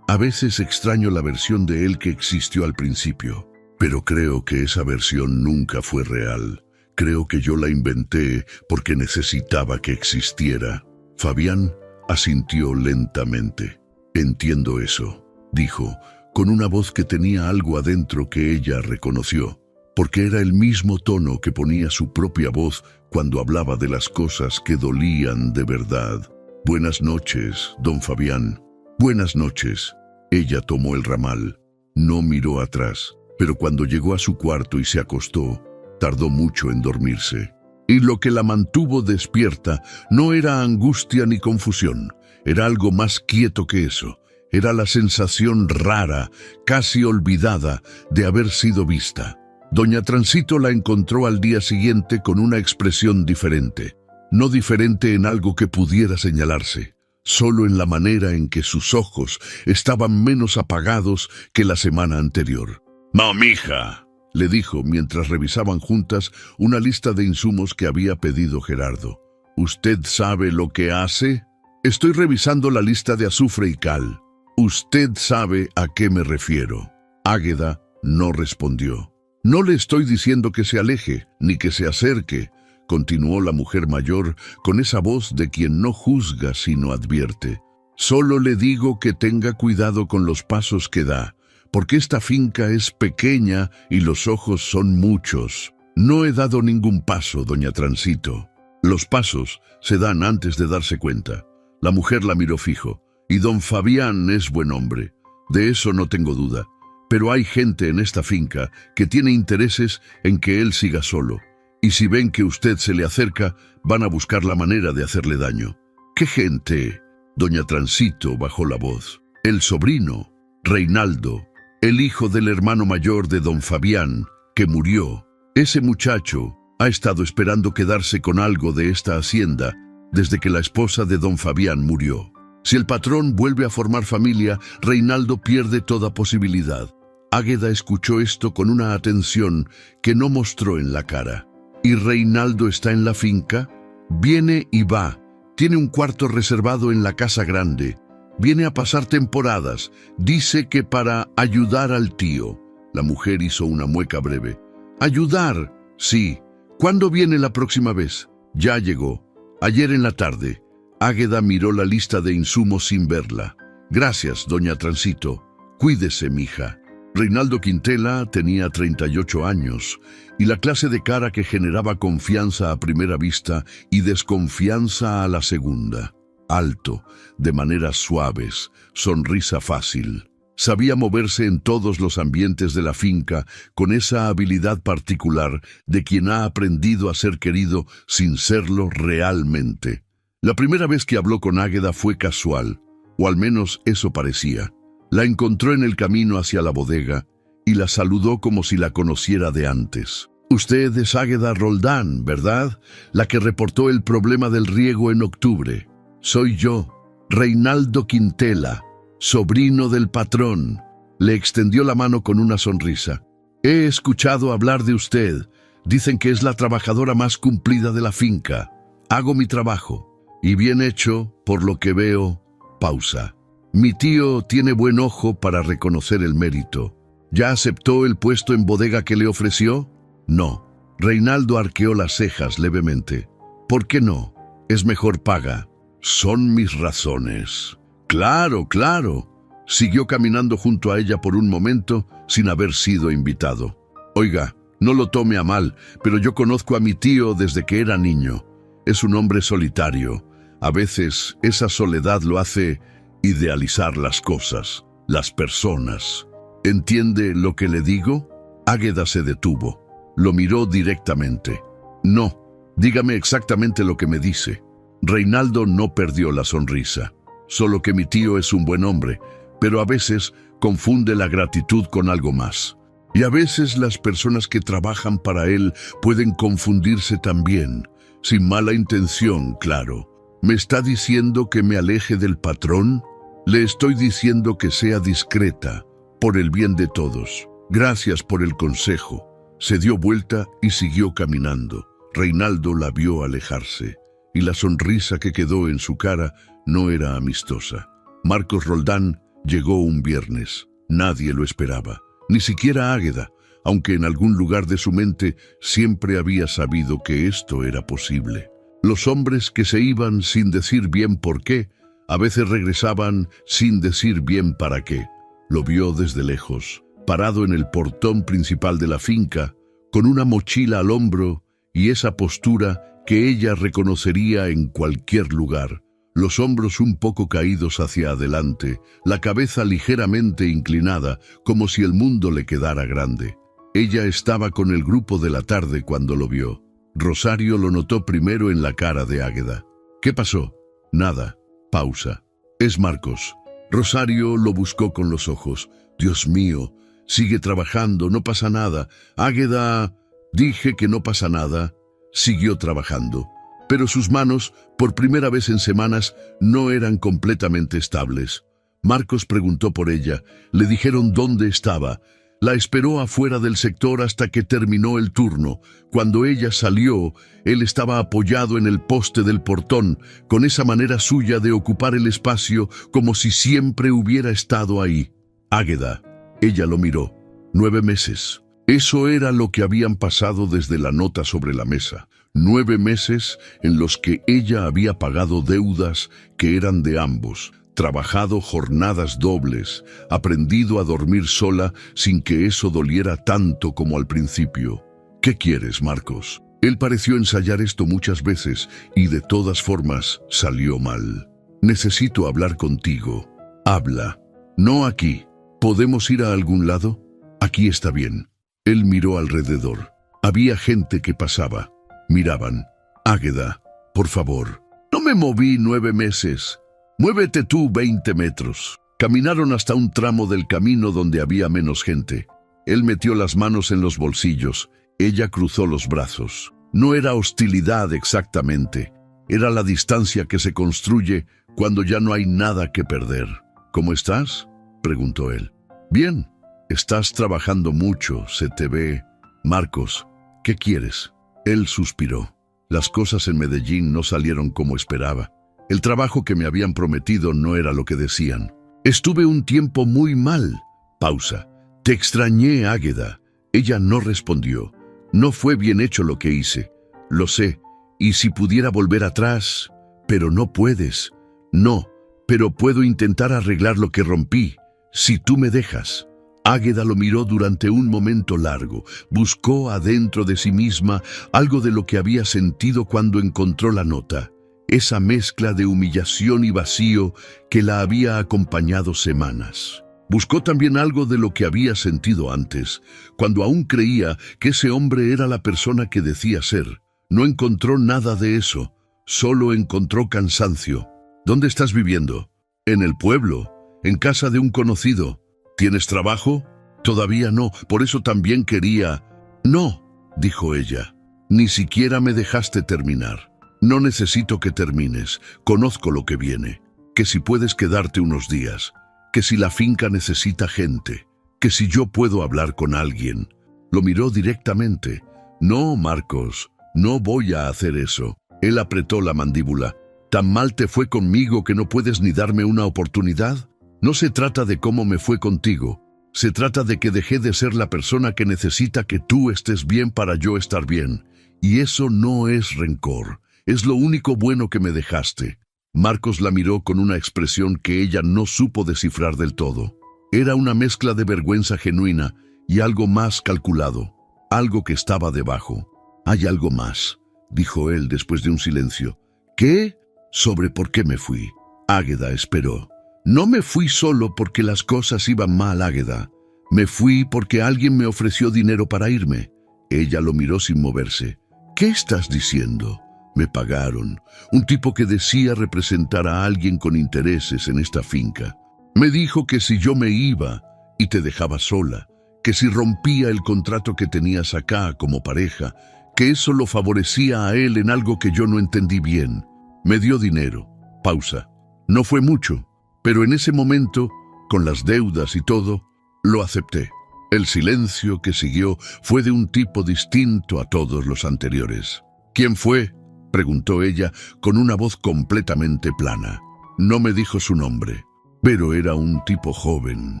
Speaker 1: A veces extraño la versión de él que existió al principio, pero creo que esa versión nunca fue real. Creo que yo la inventé porque necesitaba que existiera. Fabián asintió lentamente. Entiendo eso, dijo, con una voz que tenía algo adentro que ella reconoció, porque era el mismo tono que ponía su propia voz cuando hablaba de las cosas que dolían de verdad. Buenas noches, don Fabián. Buenas noches. Ella tomó el ramal. No miró atrás, pero cuando llegó a su cuarto y se acostó, tardó mucho en dormirse. Y lo que la mantuvo despierta no era angustia ni confusión, era algo más quieto que eso. Era la sensación rara, casi olvidada, de haber sido vista. Doña Transito la encontró al día siguiente con una expresión diferente. No diferente en algo que pudiera señalarse, solo en la manera en que sus ojos estaban menos apagados que la semana anterior. «Mamija», le dijo mientras revisaban juntas una lista de insumos que había pedido Gerardo. «¿Usted sabe lo que hace?» «Estoy revisando la lista de azufre y cal». «Usted sabe a qué me refiero». Águeda no respondió. «No le estoy diciendo que se aleje, ni que se acerque», continuó la mujer mayor con esa voz de quien no juzga sino advierte. «Solo le digo que tenga cuidado con los pasos que da, porque esta finca es pequeña y los ojos son muchos. No he dado ningún paso, doña Transito». Los pasos se dan antes de darse cuenta. La mujer la miró fijo. «Y don Fabián es buen hombre, de eso no tengo duda. Pero hay gente en esta finca que tiene intereses en que él siga solo. Y si ven que usted se le acerca, van a buscar la manera de hacerle daño». «¿Qué gente?» Doña Transito bajó la voz. «El sobrino, Reinaldo, el hijo del hermano mayor de don Fabián, que murió. Ese muchacho ha estado esperando quedarse con algo de esta hacienda desde que la esposa de don Fabián murió. Si el patrón vuelve a formar familia, Reinaldo pierde toda posibilidad». Águeda escuchó esto con una atención que no mostró en la cara. «¿Y Reinaldo está en la finca?» «Viene y va. Tiene un cuarto reservado en la casa grande. Viene a pasar temporadas. Dice que para ayudar al tío». La mujer hizo una mueca breve. «¿Ayudar? Sí. ¿Cuándo viene la próxima vez?» «Ya llegó. Ayer en la tarde». Águeda miró la lista de insumos sin verla. «Gracias, doña Transito. Cuídese, mija». Reinaldo Quintela tenía 38 años y la clase de cara que generaba confianza a primera vista y desconfianza a la segunda. Alto, de maneras suaves, sonrisa fácil. Sabía moverse en todos los ambientes de la finca con esa habilidad particular de quien ha aprendido a ser querido sin serlo realmente. La primera vez que habló con Águeda fue casual, o al menos eso parecía. La encontró en el camino hacia la bodega y la saludó como si la conociera de antes. «Usted es Águeda Roldán, ¿verdad? La que reportó el problema del riego en octubre». «Soy yo, Reinaldo Quintela, sobrino del patrón». Le extendió la mano con una sonrisa. «He escuchado hablar de usted. Dicen que es la trabajadora más cumplida de la finca. Hago mi trabajo. Y bien hecho, por lo que veo». Pausa. «Mi tío tiene buen ojo para reconocer el mérito. ¿Ya aceptó el puesto en bodega que le ofreció?» «No». Reinaldo arqueó las cejas levemente. «¿Por qué no? Es mejor paga». «Son mis razones». «Claro, claro». Siguió caminando junto a ella por un momento sin haber sido invitado. «Oiga, no lo tome a mal, pero yo conozco a mi tío desde que era niño. Es un hombre solitario. A veces esa soledad lo hace idealizar las cosas, las personas. ¿Entiende lo que le digo?» Águeda se detuvo. Lo miró directamente. «No, dígame exactamente lo que me dice». Reinaldo no perdió la sonrisa. «Solo que mi tío es un buen hombre, pero a veces confunde la gratitud con algo más. Y a veces las personas que trabajan para él pueden confundirse también, sin mala intención, claro. ¿Me está diciendo que me aleje del patrón?» «Le estoy diciendo que sea discreta, por el bien de todos. Gracias por el consejo». Se dio vuelta y siguió caminando. Reinaldo la vio alejarse, y la sonrisa que quedó en su cara no era amistosa. Marcos Roldán Llegó un viernes. Nadie lo esperaba, ni siquiera Águeda, aunque en algún lugar de su mente siempre había sabido que esto era posible. Los hombres que se iban sin decir bien por qué, a veces regresaban sin decir bien para qué. Lo vio desde lejos, parado en el portón principal de la finca, con una mochila al hombro y esa postura que ella reconocería en cualquier lugar. Los hombros un poco caídos hacia adelante, la cabeza ligeramente inclinada, como si el mundo le quedara grande. Ella estaba con el grupo de la tarde cuando lo vio. Rosario lo notó primero en la cara de Águeda. ¿Qué pasó? Nada. Pausa. Es Marcos. Rosario lo buscó con los ojos. Dios mío, sigue trabajando, no pasa nada. Águeda, dije que no pasa nada. Siguió trabajando. Pero sus manos, por primera vez en semanas, no eran completamente estables. Marcos preguntó por ella. Le dijeron dónde estaba. La esperó afuera del sector hasta que terminó el turno. Cuando ella salió, él estaba apoyado en el poste del portón, con esa manera suya de ocupar el espacio como si siempre hubiera estado ahí. Águeda. Ella lo miró. 9 meses. Eso era lo que habían pasado desde la nota sobre la mesa. 9 meses en los que ella había pagado deudas que eran de ambos, trabajado jornadas dobles, aprendido a dormir sola sin que eso doliera tanto como al principio. ¿Qué quieres, Marcos? Él pareció ensayar esto muchas veces y de todas formas salió mal. Necesito hablar contigo. Habla. No aquí. ¿Podemos ir a algún lado? Aquí está bien. Él miró alrededor. Había gente que pasaba. Miraban. Águeda, por favor. No me moví 9 meses. Muévete tú 20 metros. Caminaron hasta un tramo del camino donde había menos gente. Él metió las manos en los bolsillos. Ella cruzó los brazos. No era hostilidad exactamente. Era la distancia que se construye cuando ya no hay nada que perder. ¿Cómo estás?, preguntó él. Bien. Estás trabajando mucho, se te ve. Marcos, ¿qué quieres? Él suspiró. Las cosas en Medellín no salieron como esperaba. El trabajo que me habían prometido no era lo que decían. Estuve un tiempo muy mal. Pausa. Te extrañé, Águeda. Ella no respondió. No fue bien hecho lo que hice. Lo sé. Y si pudiera volver atrás... Pero no puedes. No, pero puedo intentar arreglar lo que rompí. Si tú me dejas. Águeda lo miró durante un momento largo. Buscó adentro de sí misma algo de lo que había sentido cuando encontró la nota. Esa mezcla de humillación y vacío que la había acompañado semanas. Buscó también algo de lo que había sentido antes, cuando aún creía que ese hombre era la persona que decía ser. No encontró nada de eso, solo encontró cansancio. ¿Dónde estás viviendo? En el pueblo, en casa de un conocido. ¿Tienes trabajo? Todavía no, por eso también quería... No, dijo ella, ni siquiera me dejaste terminar. No necesito que termines, conozco lo que viene. Que si puedes quedarte unos días, que si la finca necesita gente, que si yo puedo hablar con alguien. Lo miró directamente. No, Marcos, no voy a hacer eso. Él apretó la mandíbula. ¿Tan mal te fue conmigo que no puedes ni darme una oportunidad? No se trata de cómo me fue contigo. Se trata de que dejé de ser la persona que necesita que tú estés bien para yo estar bien. Y eso no es rencor. Es lo único bueno que me dejaste. Marcos la miró con una expresión que ella no supo descifrar del todo. Era una mezcla de vergüenza genuina y algo más calculado. Algo que estaba debajo. Hay algo más, dijo él después de un silencio. ¿Qué? Sobre por qué me fui. Águeda esperó. No me fui solo porque las cosas iban mal, Águeda. Me fui porque alguien me ofreció dinero para irme. Ella lo miró sin moverse. ¿Qué estás diciendo? Me pagaron. Un tipo que decía representar a alguien con intereses en esta finca. Me dijo que si yo me iba y te dejaba sola, que si rompía el contrato que tenías acá como pareja, que eso lo favorecía a él en algo que yo no entendí bien. Me dio dinero. Pausa. No fue mucho, pero en ese momento, con las deudas y todo, lo acepté. El silencio que siguió fue de un tipo distinto a todos los anteriores. ¿Quién fue?, preguntó ella con una voz completamente plana. No me dijo su nombre. Pero era un tipo joven,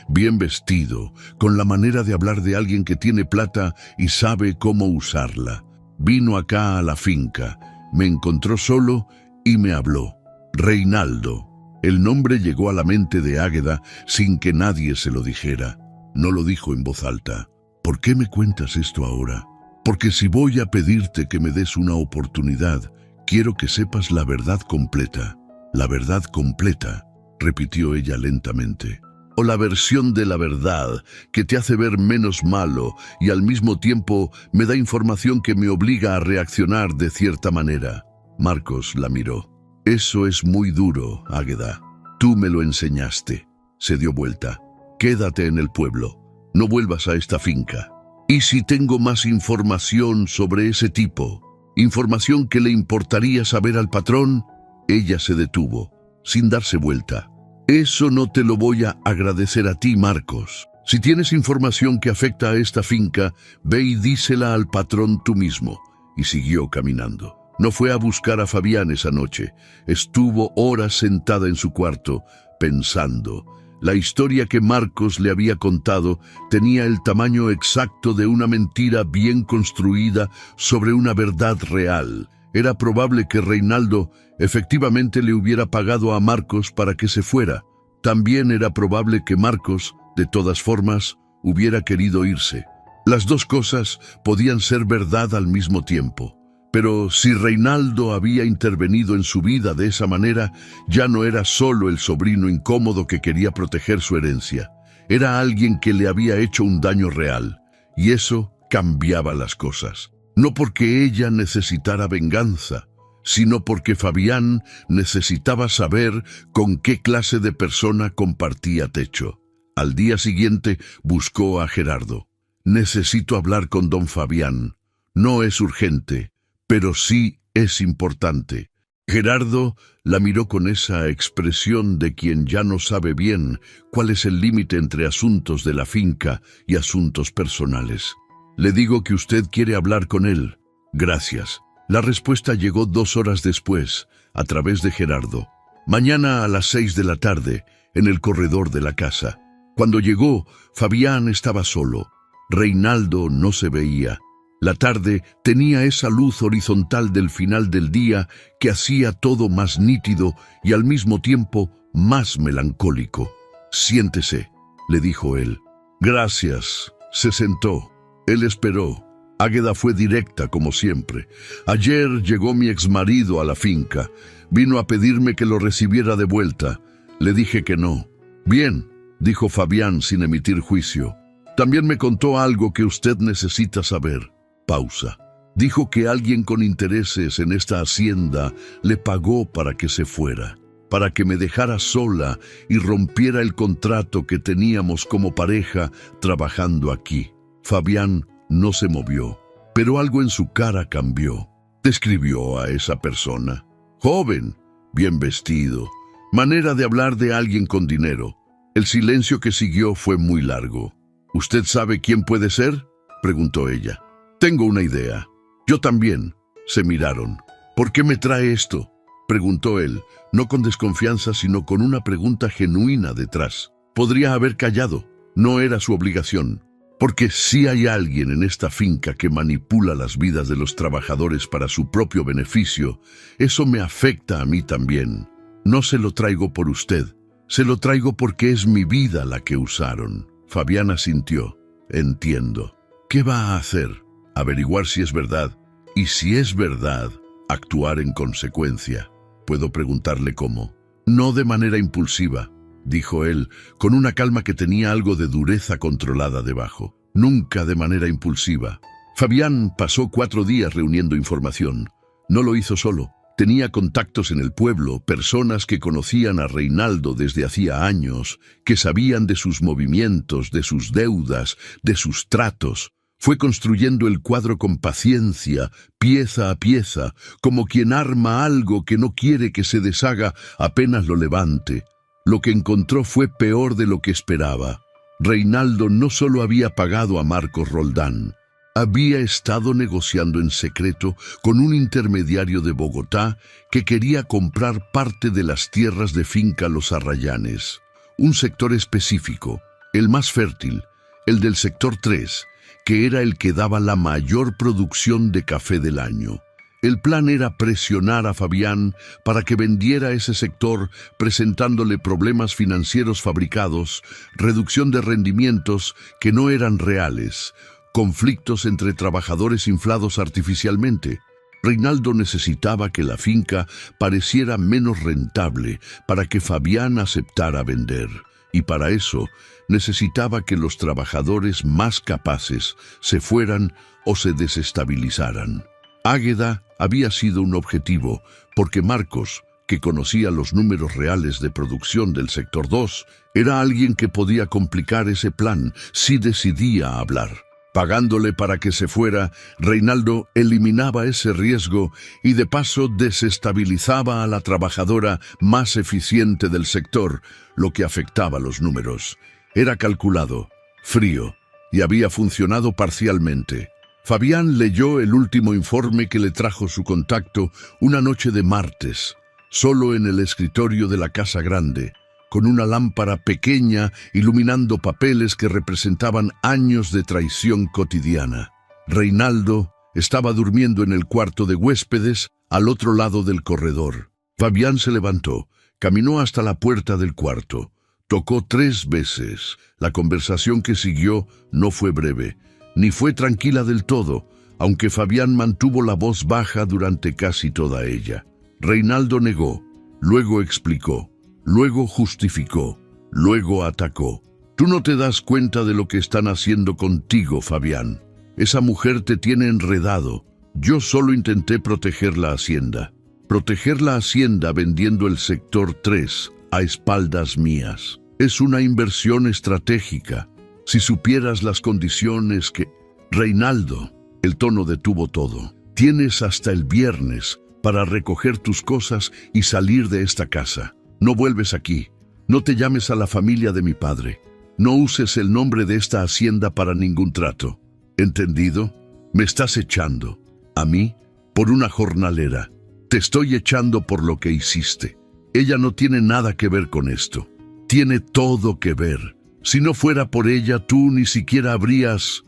Speaker 1: bien vestido, con la manera de hablar de alguien que tiene plata y sabe cómo usarla. Vino acá a la finca, me encontró solo y me habló. Reinaldo. El nombre llegó a la mente de Águeda sin que nadie se lo dijera. No lo dijo en voz alta. ¿Por qué me cuentas esto ahora? Porque si voy a pedirte que me des una oportunidad, quiero que sepas la verdad completa. La verdad completa, repitió ella lentamente. O la versión de la verdad que te hace ver menos malo y al mismo tiempo me da información que me obliga a reaccionar de cierta manera. Marcos la miró. Eso es muy duro, Águeda. Tú me lo enseñaste. Se dio vuelta. Quédate en el pueblo. No vuelvas a esta finca. ¿Y si tengo más información sobre ese tipo? ¿Información que le importaría saber al patrón? Ella se detuvo, sin darse vuelta. Eso no te lo voy a agradecer a ti, Marcos. Si tienes información que afecta a esta finca, ve y dísela al patrón tú mismo. Y siguió caminando. No fue a buscar a Fabián esa noche. Estuvo horas sentada en su cuarto, pensando. La historia que Marcos le había contado tenía el tamaño exacto de una mentira bien construida sobre una verdad real. Era probable que Reinaldo efectivamente le hubiera pagado a Marcos para que se fuera. También era probable que Marcos, de todas formas, hubiera querido irse. Las dos cosas podían ser verdad al mismo tiempo. Pero si Reinaldo había intervenido en su vida de esa manera, ya no era solo el sobrino incómodo que quería proteger su herencia. Era alguien que le había hecho un daño real. Y eso cambiaba las cosas. No porque ella necesitara venganza, sino porque Fabián necesitaba saber con qué clase de persona compartía techo. Al día siguiente buscó a Gerardo. Necesito hablar con don Fabián. No es urgente, pero sí es importante. Gerardo la miró con esa expresión de quien ya no sabe bien cuál es el límite entre asuntos de la finca y asuntos personales. Le digo que usted quiere hablar con él. Gracias. La respuesta llegó 2 horas después, a través de Gerardo. Mañana a las 6 de la tarde, en el corredor de la casa. Cuando llegó, Fabián estaba solo. Reinaldo no se veía. La tarde tenía esa luz horizontal del final del día que hacía todo más nítido y al mismo tiempo más melancólico. Siéntese, le dijo él. Gracias. Se sentó. Él esperó. Águeda fue directa como siempre. Ayer llegó mi exmarido a la finca. Vino a pedirme que lo recibiera de vuelta. Le dije que no. Bien, dijo Fabián sin emitir juicio. También me contó algo que usted necesita saber. Pausa. Dijo que alguien con intereses en esta hacienda le pagó para que se fuera, para que me dejara sola y rompiera el contrato que teníamos como pareja trabajando aquí. Fabián no se movió, pero algo en su cara cambió. Describió a esa persona. Joven, bien vestido, manera de hablar de alguien con dinero. El silencio que siguió fue muy largo. ¿Usted sabe quién puede ser?, preguntó ella. Tengo una idea. Yo también. Se miraron. ¿Por qué me trae esto?, preguntó él, no con desconfianza, sino con una pregunta genuina detrás. Podría haber callado. No era su obligación. Porque si hay alguien en esta finca que manipula las vidas de los trabajadores para su propio beneficio, eso me afecta a mí también. No se lo traigo por usted. Se lo traigo porque es mi vida la que usaron. Fabián asintió. Entiendo. ¿Qué va a hacer? Averiguar si es verdad. Y si es verdad, actuar en consecuencia. ¿Puedo preguntarle cómo? No de manera impulsiva, dijo él, con una calma que tenía algo de dureza controlada debajo. Nunca de manera impulsiva. Fabián pasó 4 días reuniendo información. No lo hizo solo. Tenía contactos en el pueblo, personas que conocían a Reinaldo desde hacía años, que sabían de sus movimientos, de sus deudas, de sus tratos. Fue construyendo el cuadro con paciencia, pieza a pieza, como quien arma algo que no quiere que se deshaga apenas lo levante. Lo que encontró fue peor de lo que esperaba. Reinaldo no solo había pagado a Marcos Roldán, había estado negociando en secreto con un intermediario de Bogotá que quería comprar parte de las tierras de finca Los Arrayanes. un sector específico, el más fértil, el del sector 3, que era el que daba la mayor producción de café del año. El plan era presionar a Fabián para que vendiera ese sector presentándole problemas financieros fabricados, reducción de rendimientos que no eran reales, conflictos entre trabajadores inflados artificialmente. Reinaldo necesitaba que la finca pareciera menos rentable para que Fabián aceptara vender. Y para eso necesitaba que los trabajadores más capaces se fueran o se desestabilizaran. Águeda había sido un objetivo, porque Marcos, que conocía los números reales de producción del sector 2, era alguien que podía complicar ese plan si decidía hablar. Pagándole para que se fuera, Reinaldo eliminaba ese riesgo y de paso desestabilizaba a la trabajadora más eficiente del sector, lo que afectaba los números. Era calculado, frío, y había funcionado parcialmente. Fabián leyó el último informe que le trajo su contacto una noche de martes, solo en el escritorio de la Casa Grande, con una lámpara pequeña iluminando papeles que representaban años de traición cotidiana. Reinaldo estaba durmiendo en el cuarto de huéspedes al otro lado del corredor. Fabián se levantó, caminó hasta la puerta del cuarto, tocó 3 veces. La conversación que siguió no fue breve, ni fue tranquila del todo, aunque Fabián mantuvo la voz baja durante casi toda ella. Reinaldo negó, luego explicó, luego justificó, luego atacó. Tú no te das cuenta de lo que están haciendo contigo, Fabián. Esa mujer te tiene enredado. Yo solo intenté proteger la hacienda. Proteger la hacienda vendiendo el sector 3 a espaldas mías. Es una inversión estratégica. Si supieras las condiciones que... Reinaldo, el tono detuvo todo. Tienes hasta el viernes para recoger tus cosas y salir de esta casa. No vuelves aquí. No te llames a la familia de mi padre. No uses el nombre de esta hacienda para ningún trato. ¿Entendido? Me estás echando. ¿A mí? Por una jornalera. Te estoy echando por lo que hiciste. Ella no tiene nada que ver con esto. Tiene todo que ver. Si no fuera por ella, tú ni siquiera habrías...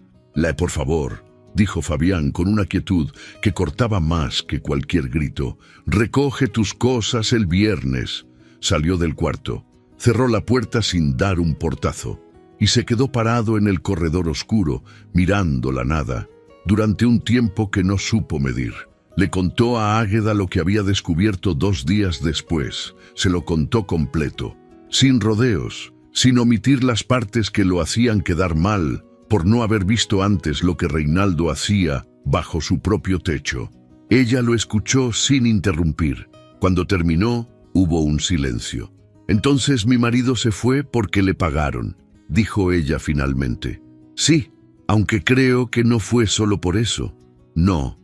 Speaker 1: Por favor, dijo Fabián con una quietud que cortaba más que cualquier grito. Recoge tus cosas el viernes. Salió del cuarto, cerró la puerta sin dar un portazo y se quedó parado en el corredor oscuro, mirando la nada, durante un tiempo que no supo medir. Le contó a Águeda lo que había descubierto 2 días después. Se lo contó completo, sin rodeos, sin omitir las partes que lo hacían quedar mal por no haber visto antes lo que Reinaldo hacía bajo su propio techo. Ella lo escuchó sin interrumpir. Cuando terminó, hubo un silencio. Entonces mi marido se fue porque le pagaron, dijo ella finalmente. Sí, aunque creo que no fue solo por eso. No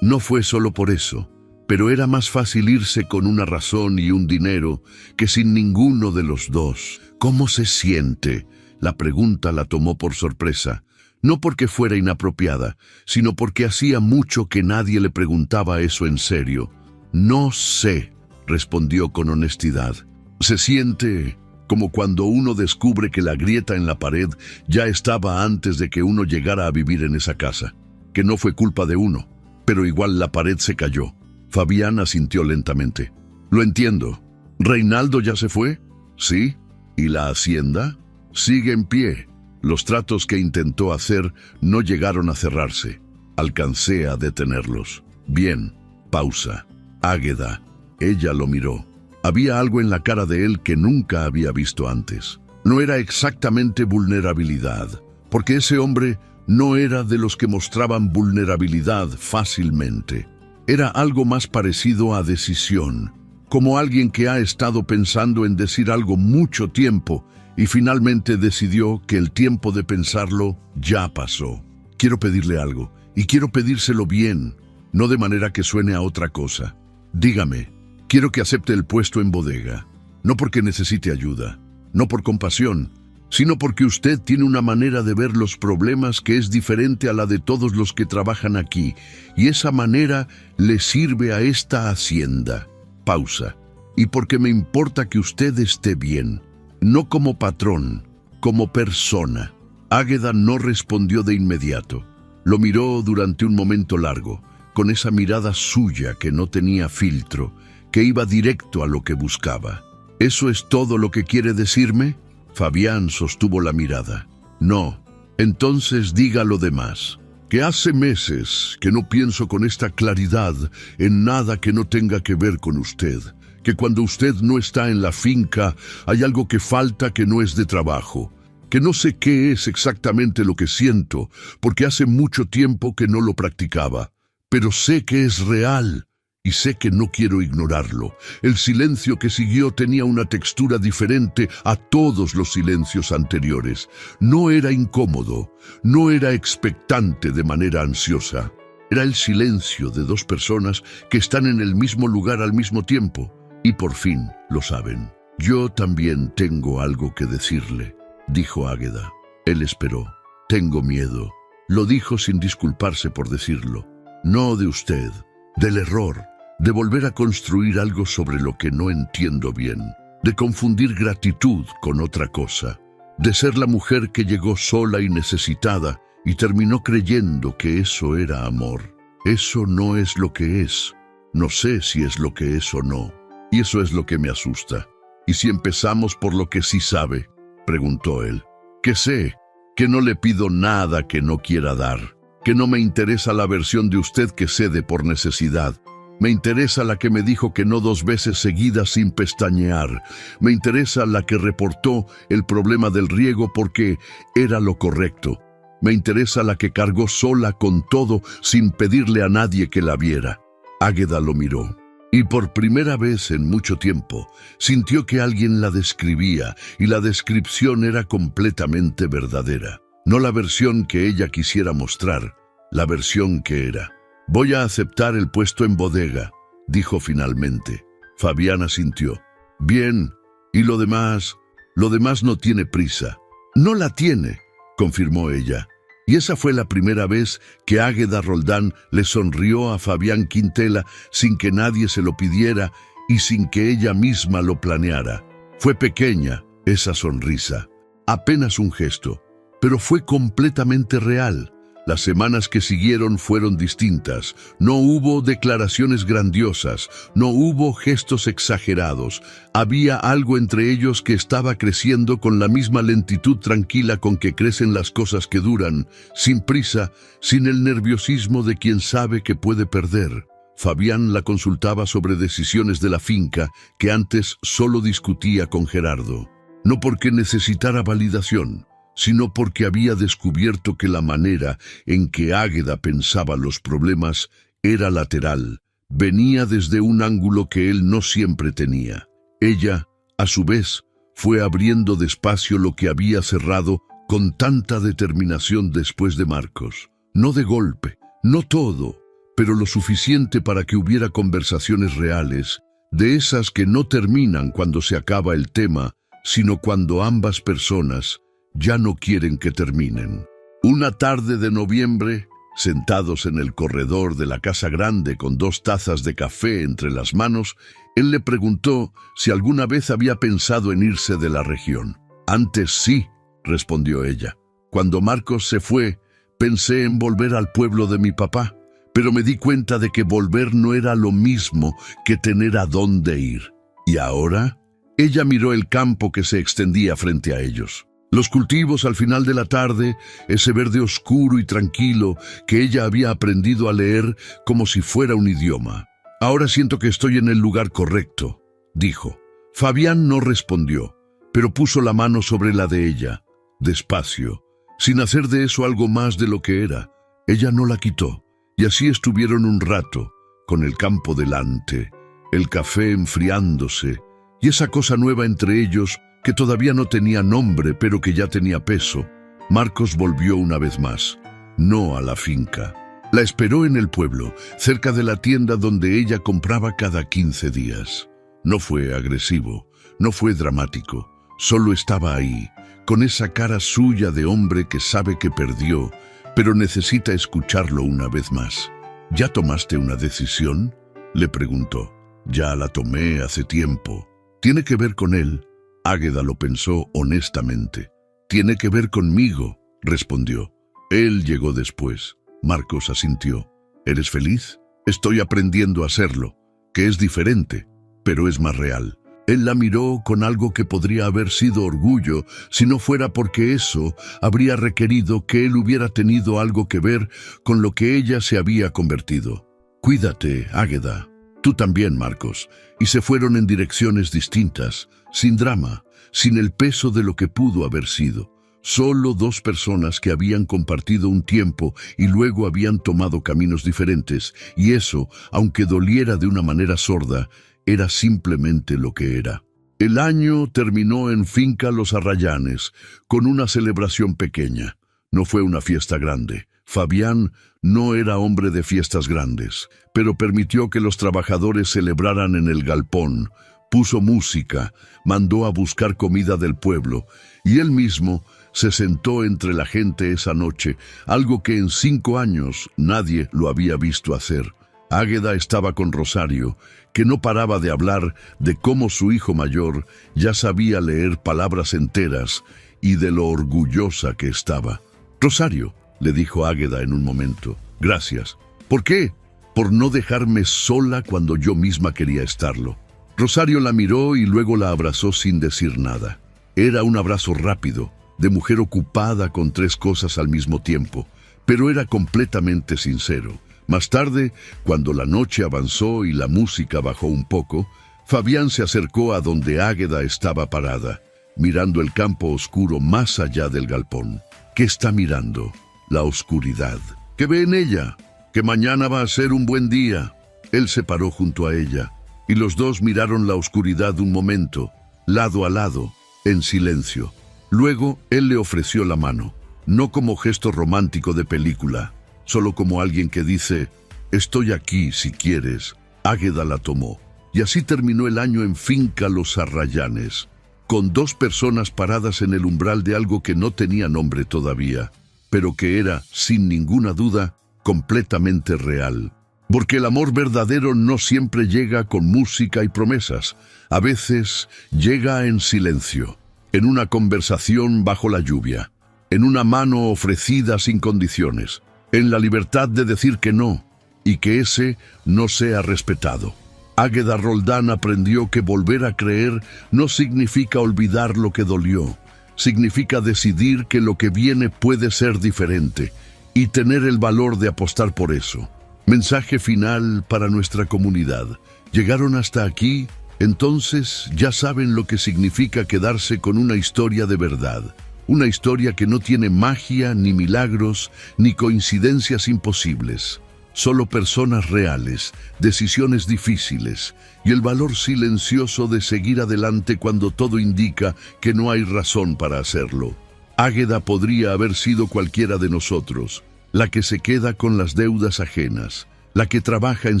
Speaker 1: fue solo por eso, pero era más fácil irse con una razón y un dinero que sin ninguno de los dos. ¿Cómo se siente? La pregunta la tomó por sorpresa, no porque fuera inapropiada, sino porque hacía mucho que nadie le preguntaba eso en serio. No sé, respondió con honestidad. Se siente como cuando uno descubre que la grieta en la pared ya estaba antes de que uno llegara a vivir en esa casa, que no fue culpa de uno, pero igual la pared se cayó. Fabián asintió lentamente. Lo entiendo. ¿Reinaldo ya se fue? Sí. ¿Y la hacienda? Sigue en pie. Los tratos que intentó hacer no llegaron a cerrarse. Alcancé a detenerlos. Bien. Pausa. Águeda. Ella lo miró. Había algo en la cara de él que nunca había visto antes. No era exactamente vulnerabilidad, porque ese hombre no era de los que mostraban vulnerabilidad fácilmente. Era algo más parecido a decisión, como alguien que ha estado pensando en decir algo mucho tiempo y finalmente decidió que el tiempo de pensarlo ya pasó. Quiero pedirle algo, y quiero pedírselo bien, no de manera que suene a otra cosa. Dígame, quiero que acepte el puesto en bodega, no porque necesite ayuda, no por compasión, sino porque usted tiene una manera de ver los problemas que es diferente a la de todos los que trabajan aquí, y esa manera le sirve a esta hacienda. Pausa. Y porque me importa que usted esté bien. no como patrón, como persona. Águeda no respondió de inmediato. Lo miró durante un momento largo, con esa mirada suya que no tenía filtro, que iba directo a lo que buscaba. ¿Eso es todo lo que quiere decirme? Fabián sostuvo la mirada. No. Entonces diga lo demás. Que hace meses que no pienso con esta claridad en nada que no tenga que ver con usted. Que cuando usted no está en la finca hay algo que falta que no es de trabajo. Que no sé qué es exactamente lo que siento, porque hace mucho tiempo que no lo practicaba. Pero sé que es real. Y sé que no quiero ignorarlo. El silencio que siguió tenía una textura diferente a todos los silencios anteriores. No era incómodo, no era expectante de manera ansiosa. Era el silencio de dos personas que están en el mismo lugar al mismo tiempo. Y por fin lo saben. Yo también tengo algo que decirle, dijo Águeda. Él esperó. Tengo miedo. Lo dijo sin disculparse por decirlo. No de usted, del error. De volver a construir algo sobre lo que no entiendo bien, de confundir gratitud con otra cosa, de ser la mujer que llegó sola y necesitada y terminó creyendo que eso era amor. Eso no es lo que es. No sé si es lo que es o no, y eso es lo que me asusta. ¿Y si empezamos por lo que sí sabe?, preguntó él. Que sé, que no le pido nada que no quiera dar, que no me interesa la versión de usted que cede por necesidad. Me interesa la que me dijo que no 2 veces seguidas sin pestañear. Me interesa la que reportó el problema del riego porque era lo correcto. Me interesa la que cargó sola con todo sin pedirle a nadie que la viera. Águeda lo miró. Y por primera vez en mucho tiempo sintió que alguien la describía y la descripción era completamente verdadera. No la versión que ella quisiera mostrar, la versión que era. Voy a aceptar el puesto en bodega, dijo finalmente. Fabián asintió. Bien, y lo demás no tiene prisa. No la tiene, confirmó ella. Y esa fue la primera vez que Águeda Roldán le sonrió a Fabián Quintela sin que nadie se lo pidiera y sin que ella misma lo planeara. Fue pequeña esa sonrisa, apenas un gesto, pero fue completamente real. Las semanas que siguieron fueron distintas. No hubo declaraciones grandiosas, no hubo gestos exagerados. Había algo entre ellos que estaba creciendo con la misma lentitud tranquila con que crecen las cosas que duran, sin prisa, sin el nerviosismo de quien sabe que puede perder. Fabián la consultaba sobre decisiones de la finca que antes solo discutía con Gerardo. No porque necesitara validación, sino porque había descubierto que la manera en que Águeda pensaba los problemas era lateral, venía desde un ángulo que él no siempre tenía. Ella, a su vez, fue abriendo despacio lo que había cerrado con tanta determinación después de Marcos. No de golpe, no todo, pero lo suficiente para que hubiera conversaciones reales, de esas que no terminan cuando se acaba el tema, sino cuando ambas personas ya no quieren que terminen. Una tarde de noviembre, sentados en el corredor de la casa grande con 2 tazas de café entre las manos, él le preguntó si alguna vez había pensado en irse de la región. Antes sí, respondió ella. Cuando Marcos se fue, pensé en volver al pueblo de mi papá, pero me di cuenta de que volver no era lo mismo que tener a dónde ir. ¿Y ahora? Ella miró el campo que se extendía frente a ellos. Los cultivos al final de la tarde, ese verde oscuro y tranquilo que ella había aprendido a leer como si fuera un idioma. Ahora siento que estoy en el lugar correcto, dijo. Fabián no respondió, pero puso la mano sobre la de ella, despacio, sin hacer de eso algo más de lo que era. Ella no la quitó, y así estuvieron un rato, con el campo delante, el café enfriándose, y esa cosa nueva entre ellos que todavía no tenía nombre, pero que ya tenía peso. Marcos volvió una vez más, no a la finca. La esperó en el pueblo, cerca de la tienda donde ella compraba cada 15 días. No fue agresivo, no fue dramático, solo estaba ahí, con esa cara suya de hombre que sabe que perdió, pero necesita escucharlo una vez más. ¿Ya tomaste una decisión?, le preguntó. Ya la tomé hace tiempo. ¿Tiene que ver con él? Águeda lo pensó honestamente. «Tiene que ver conmigo», respondió. «Él llegó después». Marcos asintió. «¿Eres feliz?» «Estoy aprendiendo a serlo, que es diferente, pero es más real». Él la miró con algo que podría haber sido orgullo si no fuera porque eso habría requerido que él hubiera tenido algo que ver con lo que ella se había convertido. «Cuídate, Águeda. Tú también, Marcos». Y se fueron en direcciones distintas, sin drama, sin el peso de lo que pudo haber sido. Solo dos personas que habían compartido un tiempo y luego habían tomado caminos diferentes, y eso, aunque doliera de una manera sorda, era simplemente lo que era. El año terminó en Finca Los Arrayanes, con una celebración pequeña. No fue una fiesta grande. Fabián no era hombre de fiestas grandes, pero permitió que los trabajadores celebraran en el galpón, puso música, mandó a buscar comida del pueblo, y él mismo se sentó entre la gente esa noche, algo que en 5 años nadie lo había visto hacer. Águeda estaba con Rosario, que no paraba de hablar de cómo su hijo mayor ya sabía leer palabras enteras y de lo orgullosa que estaba. «Rosario», le dijo Águeda en un momento, «gracias». «¿Por qué?» «Por no dejarme sola cuando yo misma quería estarlo». Rosario la miró y luego la abrazó sin decir nada. Era un abrazo rápido, de mujer ocupada con 3 cosas al mismo tiempo, pero era completamente sincero. Más tarde, cuando la noche avanzó y la música bajó un poco, Fabián se acercó a donde Águeda estaba parada, mirando el campo oscuro más allá del galpón. ¿Qué está mirando? La oscuridad. ¿Qué ve en ella? Que mañana va a ser un buen día. Él se paró junto a ella, y los dos miraron la oscuridad un momento, lado a lado, en silencio. Luego, él le ofreció la mano, no como gesto romántico de película, solo como alguien que dice, «Estoy aquí si quieres». Águeda la tomó, y así terminó el año en Finca Los Arrayanes, con 2 personas paradas en el umbral de algo que no tenía nombre todavía, pero que era, sin ninguna duda, completamente real. Porque el amor verdadero no siempre llega con música y promesas, a veces llega en silencio, en una conversación bajo la lluvia, en una mano ofrecida sin condiciones, en la libertad de decir que no, y que ese no sea respetado. Águeda Roldán aprendió que volver a creer no significa olvidar lo que dolió, significa decidir que lo que viene puede ser diferente, y tener el valor de apostar por eso. Mensaje final para nuestra comunidad. ¿Llegaron hasta aquí? Entonces ya saben lo que significa quedarse con una historia de verdad. Una historia que no tiene magia, ni milagros, ni coincidencias imposibles. Solo personas reales, decisiones difíciles y el valor silencioso de seguir adelante cuando todo indica que no hay razón para hacerlo. Águeda podría haber sido cualquiera de nosotros, la que se queda con las deudas ajenas, la que trabaja en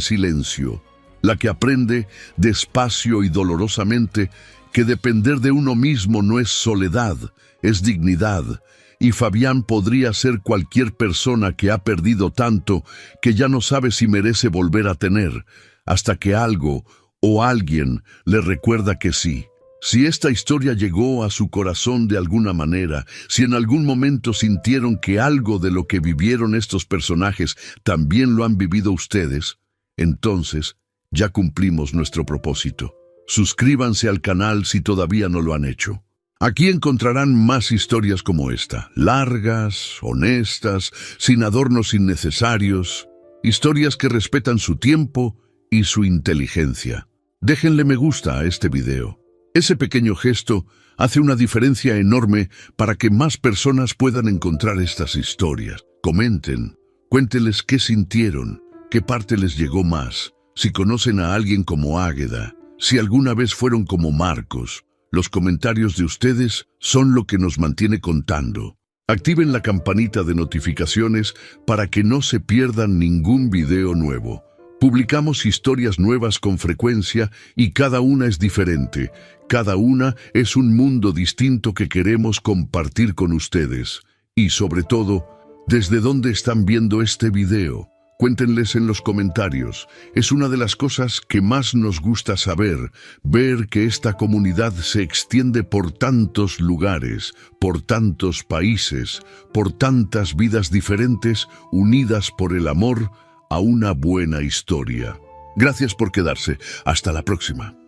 Speaker 1: silencio, la que aprende despacio y dolorosamente que depender de uno mismo no es soledad, es dignidad, y Fabián podría ser cualquier persona que ha perdido tanto que ya no sabe si merece volver a tener, hasta que algo o alguien le recuerda que sí. Si esta historia llegó a su corazón de alguna manera, si en algún momento sintieron que algo de lo que vivieron estos personajes también lo han vivido ustedes, entonces ya cumplimos nuestro propósito. Suscríbanse al canal si todavía no lo han hecho. Aquí encontrarán más historias como esta, largas, honestas, sin adornos innecesarios, historias que respetan su tiempo y su inteligencia. Déjenle me gusta a este video. Ese pequeño gesto hace una diferencia enorme para que más personas puedan encontrar estas historias. Comenten, cuéntenles qué sintieron, qué parte les llegó más, si conocen a alguien como Águeda, si alguna vez fueron como Marcos. Los comentarios de ustedes son lo que nos mantiene contando. Activen la campanita de notificaciones para que no se pierdan ningún video nuevo. Publicamos historias nuevas con frecuencia y cada una es diferente. Cada una es un mundo distinto que queremos compartir con ustedes. Y sobre todo, ¿desde dónde están viendo este video? Cuéntenles en los comentarios. Es una de las cosas que más nos gusta saber, ver que esta comunidad se extiende por tantos lugares, por tantos países, por tantas vidas diferentes, unidas por el amor a una buena historia. Gracias por quedarse. Hasta la próxima.